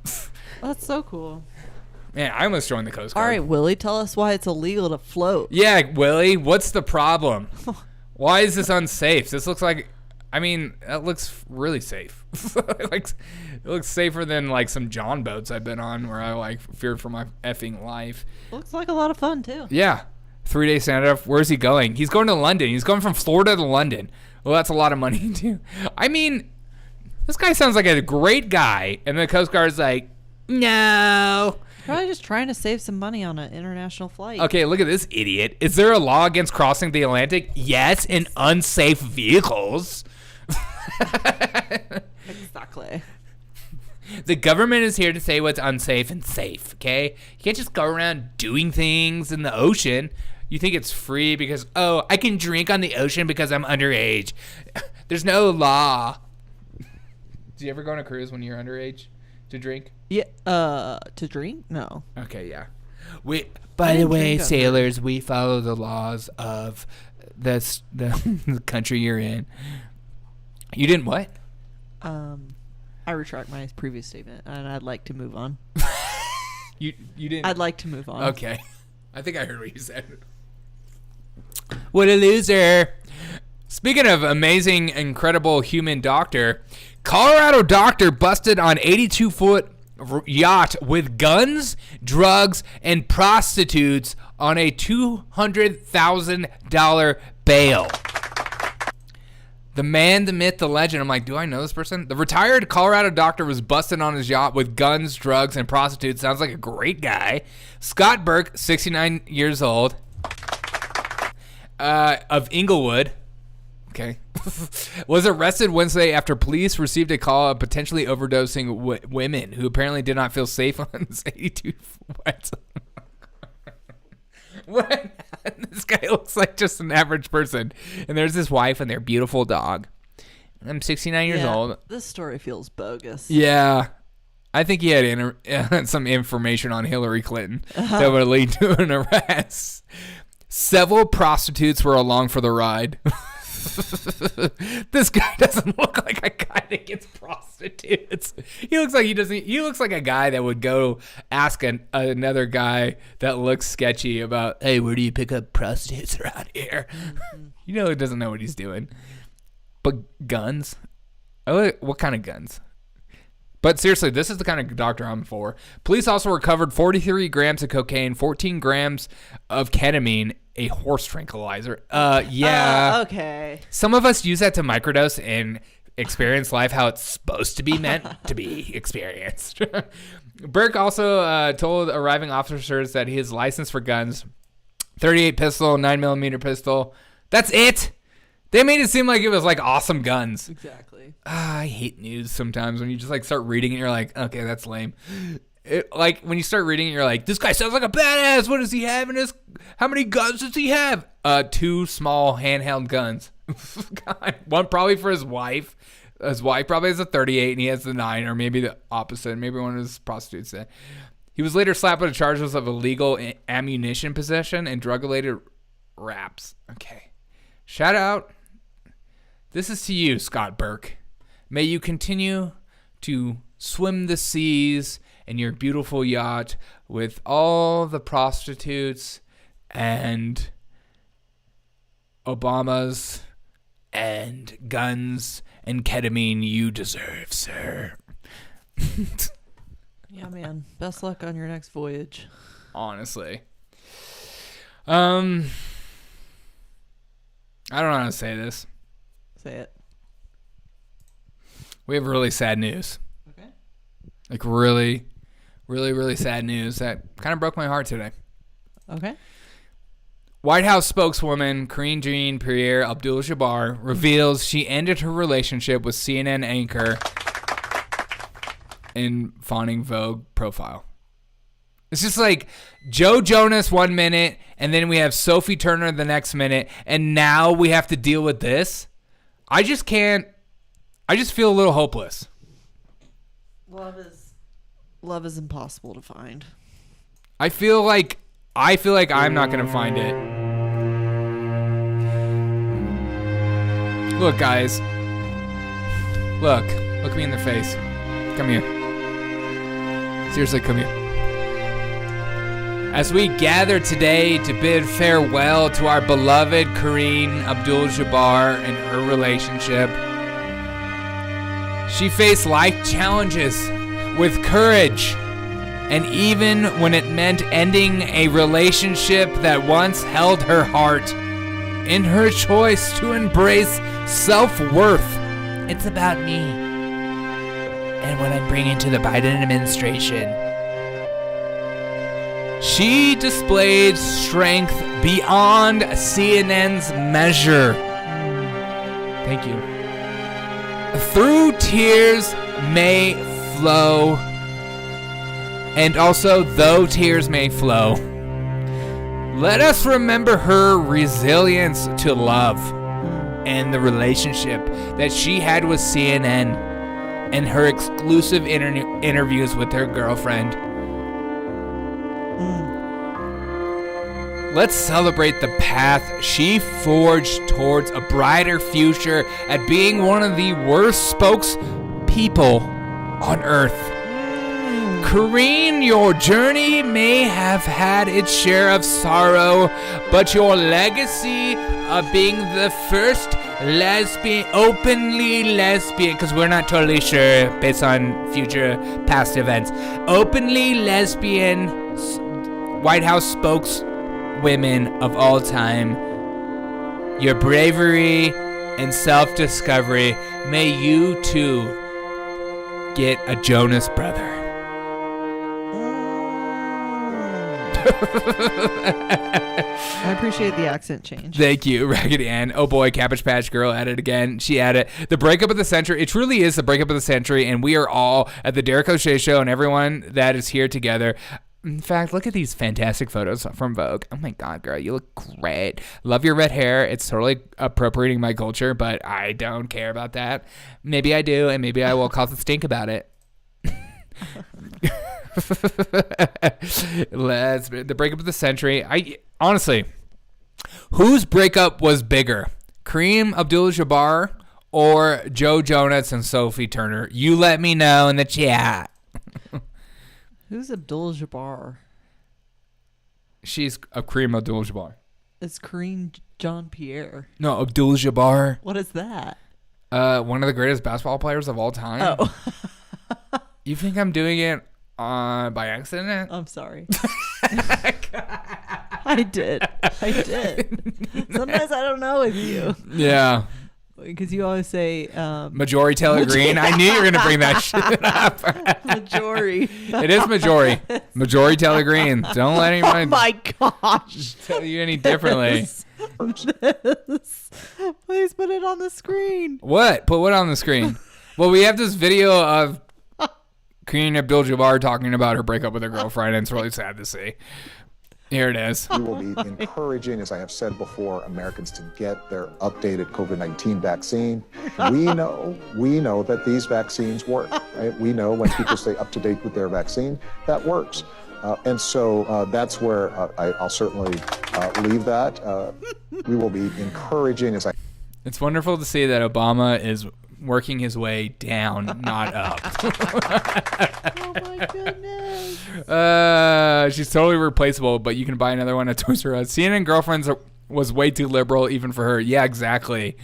That's so cool. Man, I almost joined the Coast Guard. All right, Willie, tell us why it's illegal to float. Yeah, Willie, what's the problem? Why is this unsafe? This looks like, I mean, that looks really safe. It looks safer than like some John boats I've been on where I like feared for my effing life. Looks like a lot of fun too. Yeah. 3-day standoff. Where's he going? He's going to London. He's going from Florida to London. Well, that's a lot of money too. I mean, this guy sounds like a great guy. And the Coast Guard's like, no. Probably just trying to save some money on an international flight. Okay, look at this idiot. Is there a law against crossing the Atlantic? Yes, in unsafe vehicles. Exactly. The government is here to say what's unsafe and safe, okay? You can't just go around doing things in the ocean. You think it's free because, oh, I can drink on the ocean because I'm underage. There's no law. Did you ever go on a cruise when you're underage to drink? Yeah, to drink? No. Okay, yeah. By the way, sailors, we follow the laws of the country you're in. You didn't what? I retract my previous statement, and I'd like to move on. You didn't? I'd like to move on. Okay. I think I heard what you said. What a loser. Speaking of amazing, incredible human doctor, Colorado doctor busted on 82-foot yacht with guns, drugs, and prostitutes on a $200,000 bail. The man, the myth, the legend. I'm like, do I know this person? The retired Colorado doctor was busted on his yacht with guns, drugs, and prostitutes. Sounds like a great guy. Scott Burke, 69 years old, of Inglewood, okay, was arrested Wednesday after police received a call of potentially overdosing women who apparently did not feel safe on this 82. What? This guy looks like just an average person. And there's his wife and their beautiful dog. I'm 69 years old. This story feels bogus. Yeah. I think he had some information on Hillary Clinton that would lead to an arrest. Several prostitutes were along for the ride. This guy doesn't look like a guy that gets prostitutes. He looks like he looks like a guy that would go ask another guy that looks sketchy about, hey, where do you pick up prostitutes around here? You know, he doesn't know what he's doing. But guns? What kind of guns? But seriously, this is the kind of doctor I'm for. Police also recovered 43 grams of cocaine, 14 grams of ketamine, a horse tranquilizer. Yeah. Okay. Some of us use that to microdose and experience life how it's supposed to be meant to be experienced. Burke also told arriving officers that his license for guns, 38 pistol, 9mm pistol, that's it. They made it seem like it was like awesome guns. Exactly. I hate news sometimes when you just like start reading it and you're like, okay, that's lame. Like when you start reading it, you're like, this guy sounds like a badass. What does he have in his? How many guns does he have? 2 small handheld guns. God, one probably for his wife. His wife probably has a 38 and he has the 9, or maybe the opposite. Maybe one of his prostitutes said. He was later slapped with charges of illegal ammunition possession and drug-related raps. Okay. Shout out. This is to you, Scott Burke. May you continue to swim the seas in your beautiful yacht with all the prostitutes and Obamas and guns and ketamine you deserve, sir. Yeah, man. Best luck on your next voyage. Honestly. I don't know how to say this. Say it. We have really sad news. Okay. Like really, really, really sad news that kind of broke my heart today. Okay. White House spokeswoman Karine Jean-Pierre Abdul-Jabbar reveals she ended her relationship with CNN anchor in fawning Vogue profile. It's just like Joe Jonas 1 minute, and then we have Sophie Turner the next minute, and now we have to deal with this. I just can't. I just feel a little hopeless. Love is impossible to find. I feel like I'm not gonna find it. Look, guys. Look me in the face. Come here. Seriously, come here. As we gather today to bid farewell to our beloved Karine Abdul-Jabbar and her relationship, she faced life challenges with courage, and even when it meant ending a relationship that once held her heart, in her choice to embrace self-worth. It's about me and what I'm bringing to the Biden administration. She displayed strength beyond CNN's measure. Thank you. Through tears may flow, and also though tears may flow, let us remember her resilience to love and the relationship that she had with CNN and her exclusive interviews with her girlfriend. Let's celebrate the path she forged towards a brighter future at being one of the worst spokespeople on Earth. Karine, your journey may have had its share of sorrow, but your legacy of being the first openly lesbian, because we're not totally sure based on future past events, openly lesbian White House spokeswomen of all time, your bravery and self-discovery, may you too get a Jonas brother. I appreciate the accent change. Thank you, Raggedy Ann. Oh boy, Cabbage Patch Girl at it again. She added the breakup of the century. It truly is the breakup of the century, and we are all at the Derek O'Shea Show, and everyone that is here together. In fact, look at these fantastic photos from Vogue. Oh my God, girl, you look great. Love your red hair. It's totally appropriating my culture, but I don't care about that. Maybe I do, and maybe I will cause a stink about it. The breakup of the century. Honestly, whose breakup was bigger, Karine Abdul-Jabbar or Joe Jonas and Sophie Turner? You let me know in the chat. Who's Abdul-Jabbar? She's a Karine Abdul-Jabbar. It's Karine Jean-Pierre. No, Abdul-Jabbar. What is that? One of the greatest basketball players of all time. Oh. You think I'm doing it by accident? I'm sorry. I did. Sometimes I don't know with you. Yeah. Because you always say... Majori Taylor Greene. I knew you were going to bring that shit up. Majori. It is Majori. Majori Taylor Greene. Don't let anyone... Oh my gosh. Tell you any differently. Please put it on the screen. What? Put what on the screen? Well, we have this video of Karine Abdul-Jabbar talking about her breakup with her girlfriend, and it's really sad to see. Here it is. We will be encouraging, as I have said before, Americans to get their updated COVID-19 vaccine. We know that these vaccines work. Right? We know when people stay up to date with their vaccine, that works. And so that's where I'll certainly leave that. We will be encouraging, as I... It's wonderful to see that Obama is working his way down, not up. Oh my goodness. She's totally replaceable, but you can buy another one at Toys R Us. CNN Girlfriends was way too liberal even for her. Yeah, exactly.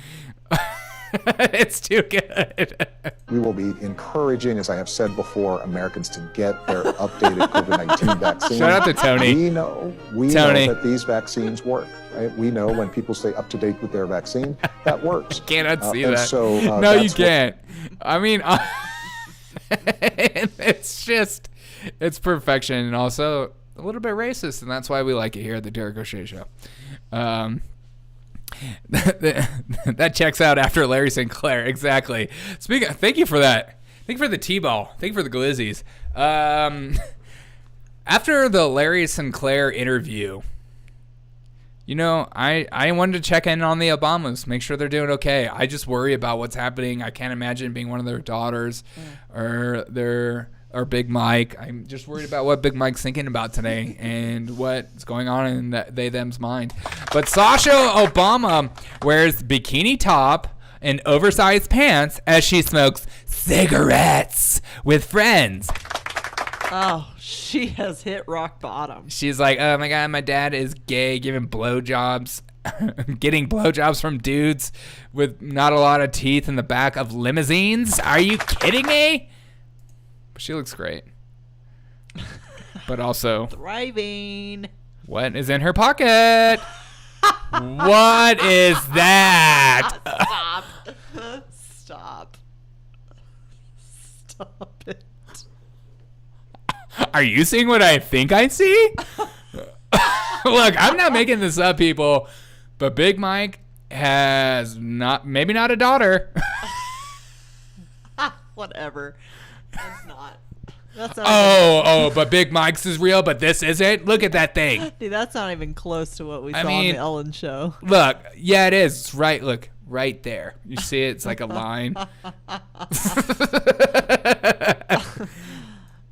It's too good. We will be encouraging, as I have said before, Americans to get their updated COVID-19 vaccine. Shout out to Tony. We know that these vaccines work. Right? We know when people stay up to date with their vaccine, that works. Cannot see that. So, no, you can't. I mean, it's perfection, and also a little bit racist, and that's why we like it here at the Derek O'Shea Show. That checks out after Larry Sinclair. Exactly. Thank you for that. Thank you for the T-ball. Thank you for the glizzies. After the Larry Sinclair interview, you know, I wanted to check in on the Obamas, make sure they're doing okay. I just worry about what's happening. I can't imagine being one of their daughters or Big Mike. I'm just worried about what Big Mike's thinking about today and what's going on in them's mind. But Sasha Obama wears bikini top and oversized pants as she smokes cigarettes with friends. Oh, she has hit rock bottom. She's like, oh my God, my dad is gay, giving blowjobs, getting blowjobs from dudes with not a lot of teeth in the back of limousines. Are you kidding me? She looks great. But also, thriving. What is in her pocket? What is that? Stop. Stop it. Are you seeing what I think I see? Look, I'm not making this up, people, but Big Mike has maybe not a daughter. Whatever. That's not. But Big Mike's is real, but this isn't? Look at that thing. Dude, that's not even close to what we saw on the Ellen show. Look, yeah, it is. It's right. Look, right there. You see it? It's like a line.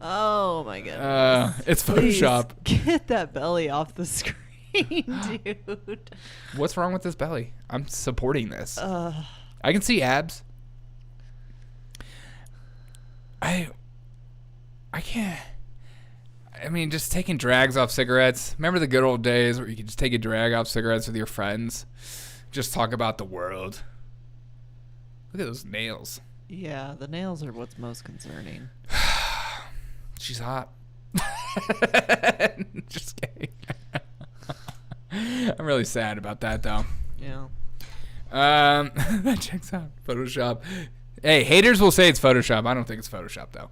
Oh my goodness. It's Photoshop. Please get that belly off the screen, dude. What's wrong with this belly? I'm supporting this. I can see abs. I can't. I mean, just taking drags off cigarettes. Remember the good old days where you could just take a drag off cigarettes with your friends? Just talk about the world. Look at those nails. Yeah, the nails are what's most concerning. She's hot. Just kidding. I'm really sad about that, though. Yeah. That checks out. Photoshop. Hey, haters will say it's Photoshop. I don't think it's Photoshop, though.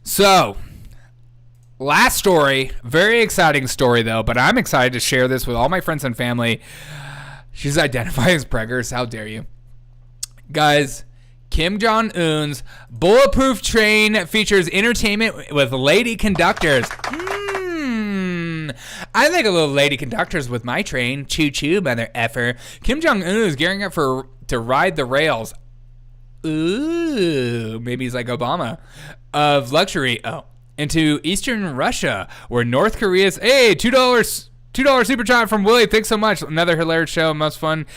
So, last story. Very exciting story, though, but I'm excited to share this with all my friends and family. She's identified as preggers. How dare you? Guys, Kim Jong-un's bulletproof train features entertainment with lady conductors. I like a little lady conductors with my train. Choo-choo, mother effer. Kim Jong-un is gearing up to ride the rails. Ooh, maybe he's like Obama. Of luxury. Into Eastern Russia, where North Korea's... Hey, $2 super chat from Willie. Thanks so much. Another hilarious show. Most fun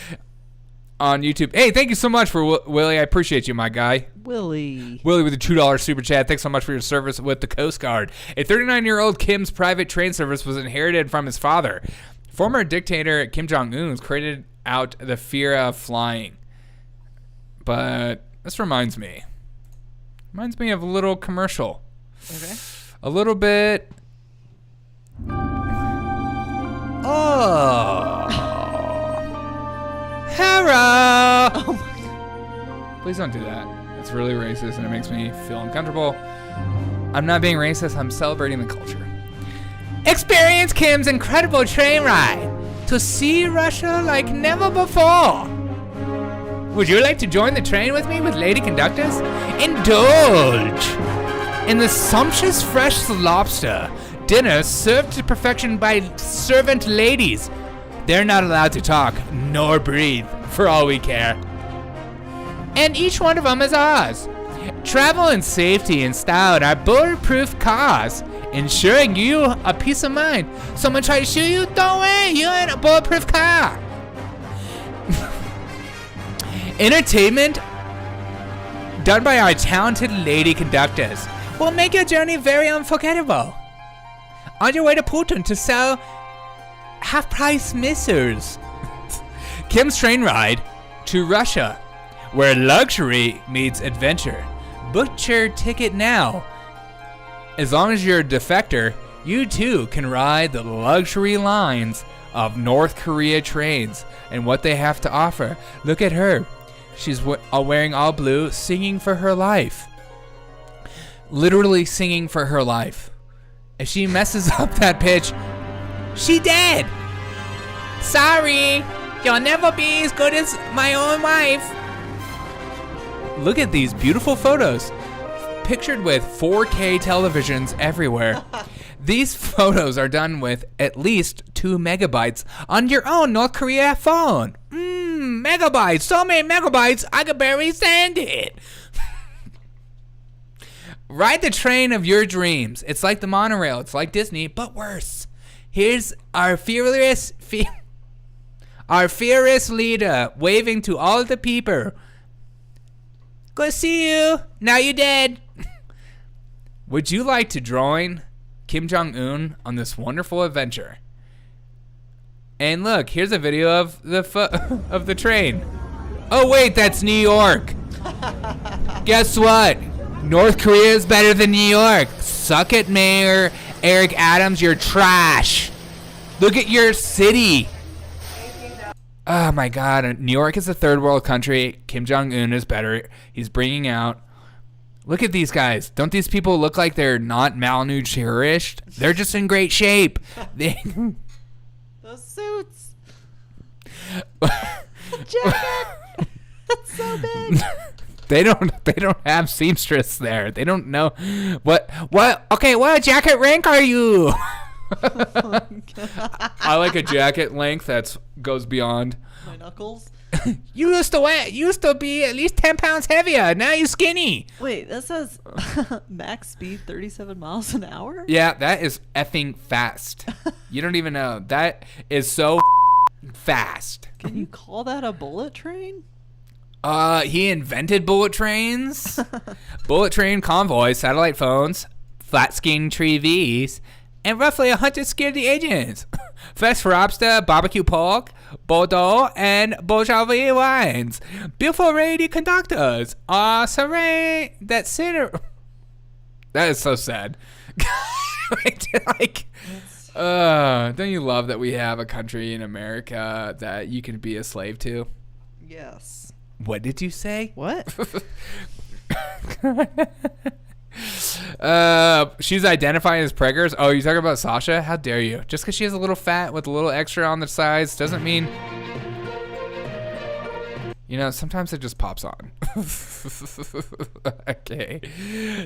on YouTube. Hey, thank you so much for Willie. I appreciate you, my guy. Willie with a $2 super chat. Thanks so much for your service with the Coast Guard. A 39-year-old Kim's private train service was inherited from his father. Former dictator Kim Jong-un was created out the fear of flying. But this reminds me of a little commercial. Okay. A little bit. Oh. Hello. Oh my God. Please don't do that. It's really racist and it makes me feel uncomfortable. I'm not being racist. I'm celebrating the culture. Experience Kim's incredible train ride to see Russia like never before. Would you like to join the train with me with lady conductors? Indulge in the sumptuous fresh lobster dinner served to perfection by servant ladies. They're not allowed to talk nor breathe, for all we care. And each one of them is ours. Travel in safety and style in our bulletproof cars, ensuring you a peace of mind. Someone try to shoot you? Don't worry, you're in a bulletproof car. Entertainment done by our talented lady conductors will make your journey very unforgettable. On your way to Putin to sell half-price missiles. Kim's train ride to Russia, where luxury meets adventure. Book your ticket now. As long as you're a defector, you too can ride the luxury lines of North Korea trains and what they have to offer. Look at her. She's wearing all blue, singing for her life. Literally singing for her life. If she messes up that pitch, she dead. Sorry, you'll never be as good as my own wife. Look at these beautiful photos. Pictured with 4K televisions everywhere. These photos are done with at least 2 megabytes on your own North Korea phone. Megabytes. So many megabytes, I could barely stand it. Ride the train of your dreams. It's like the monorail. It's like Disney, but worse. Here's our fearless leader waving to all the people. Go see you. Now you're dead. Would you like to join Kim Jong-un on this wonderful adventure? And look, here's a video of the train. Oh wait, that's New York. Guess what? North Korea is better than New York. Suck it, Mayor Eric Adams. You're trash. Look at your city. Oh my God, New York is a third world country. Kim Jong-un is better. He's bringing out. Look at these guys. Don't these people look like they're not malnourished? They're just in great shape. Those suits. The jacket. That's so big. They don't have seamstress there. They don't know what. Okay, what jacket rank are you? I like a jacket length that goes beyond my knuckles. You used to be at least 10 pounds heavier. Now you're skinny. Wait, that says max speed 37 miles an hour? Yeah, that is effing fast. You don't even know. That is so fast. Can you call that a bullet train? He invented bullet trains. Bullet train convoys, satellite phones, flat screen TVs, and roughly 100 security agents. Fresh lobster, barbecue pork, Bordeaux, and Beaujolais wines. Beautiful radio conductors. That is so sad. Don't you love that we have a country in America that you can be a slave to? Yes. What did you say? What? She's identifying as preggers. Oh, you talking about Sasha? How dare you? Just because she has a little fat with a little extra on the sides doesn't mean... You know, sometimes it just pops on. Okay.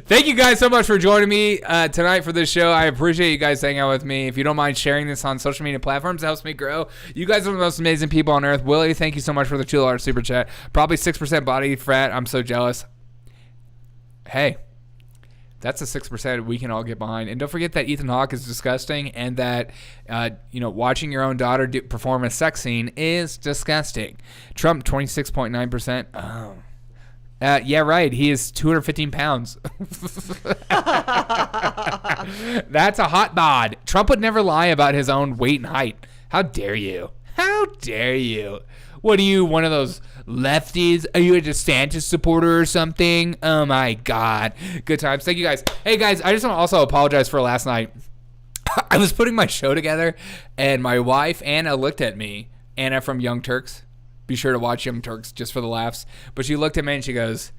Thank you guys so much for joining me tonight for this show. I appreciate you guys hanging out with me. If you don't mind sharing this on social media platforms, it helps me grow. You guys are the most amazing people on earth. Willie, thank you so much for the $2 super chat. Probably 6% body fat. I'm so jealous. Hey. That's a 6% we can all get behind. And don't forget that Ethan Hawke is disgusting, and that watching your own daughter perform a sex scene is disgusting. Trump, 26.9%. Oh. Yeah, right. He is 215 pounds. That's a hot bod. Trump would never lie about his own weight and height. How dare you? How dare you? What are you, one of those lefties? Are you a DeSantis supporter or something? Oh my God. Good times. Thank you guys. Hey guys, I just want to also apologize for last night. I was putting my show together and my wife, Anna, looked at me. Anna from Young Turks. Be sure to watch Young Turks just for the laughs. But she looked at me and she goes,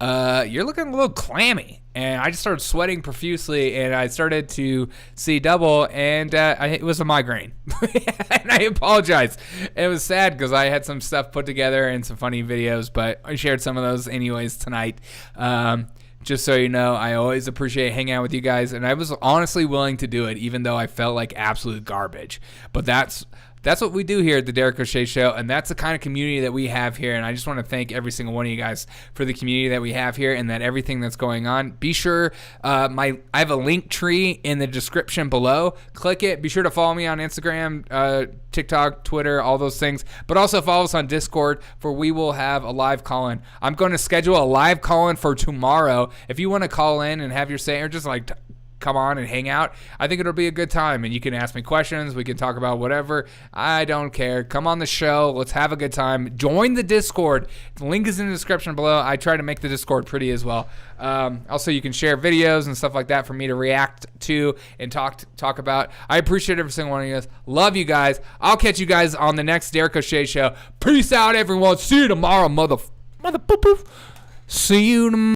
you're looking a little clammy. And I just started sweating profusely, and I started to see double, and it was a migraine. And I apologize. It was sad because I had some stuff put together and some funny videos, but I shared some of those anyways tonight. Just so you know, I always appreciate hanging out with you guys, and I was honestly willing to do it, even though I felt like absolute garbage. But that's what we do here at the Derek O'Shea Show, and that's the kind of community that we have here. And I just want to thank every single one of you guys for the community that we have here and that everything that's going on. Be sure, I have a link tree in the description below. Click it. Be sure to follow me on Instagram, TikTok, Twitter, all those things. But also follow us on Discord, for we will have a live call-in. I'm going to schedule a live call-in for tomorrow. If you want to call in and have your say, or just like come on and hang out, I think it'll be a good time, and you can ask me questions. We can talk about whatever. I don't care. Come on the show. Let's have a good time. Join the Discord. The link is in the description below. I try to make the Discord pretty as well. Also, you can share videos and stuff like that for me to react to and talk about. I appreciate every single one of you guys. Love you guys. I'll catch you guys on the next Derek O'Shea Show. Peace out, everyone. See you tomorrow, mother poof. See you tomorrow.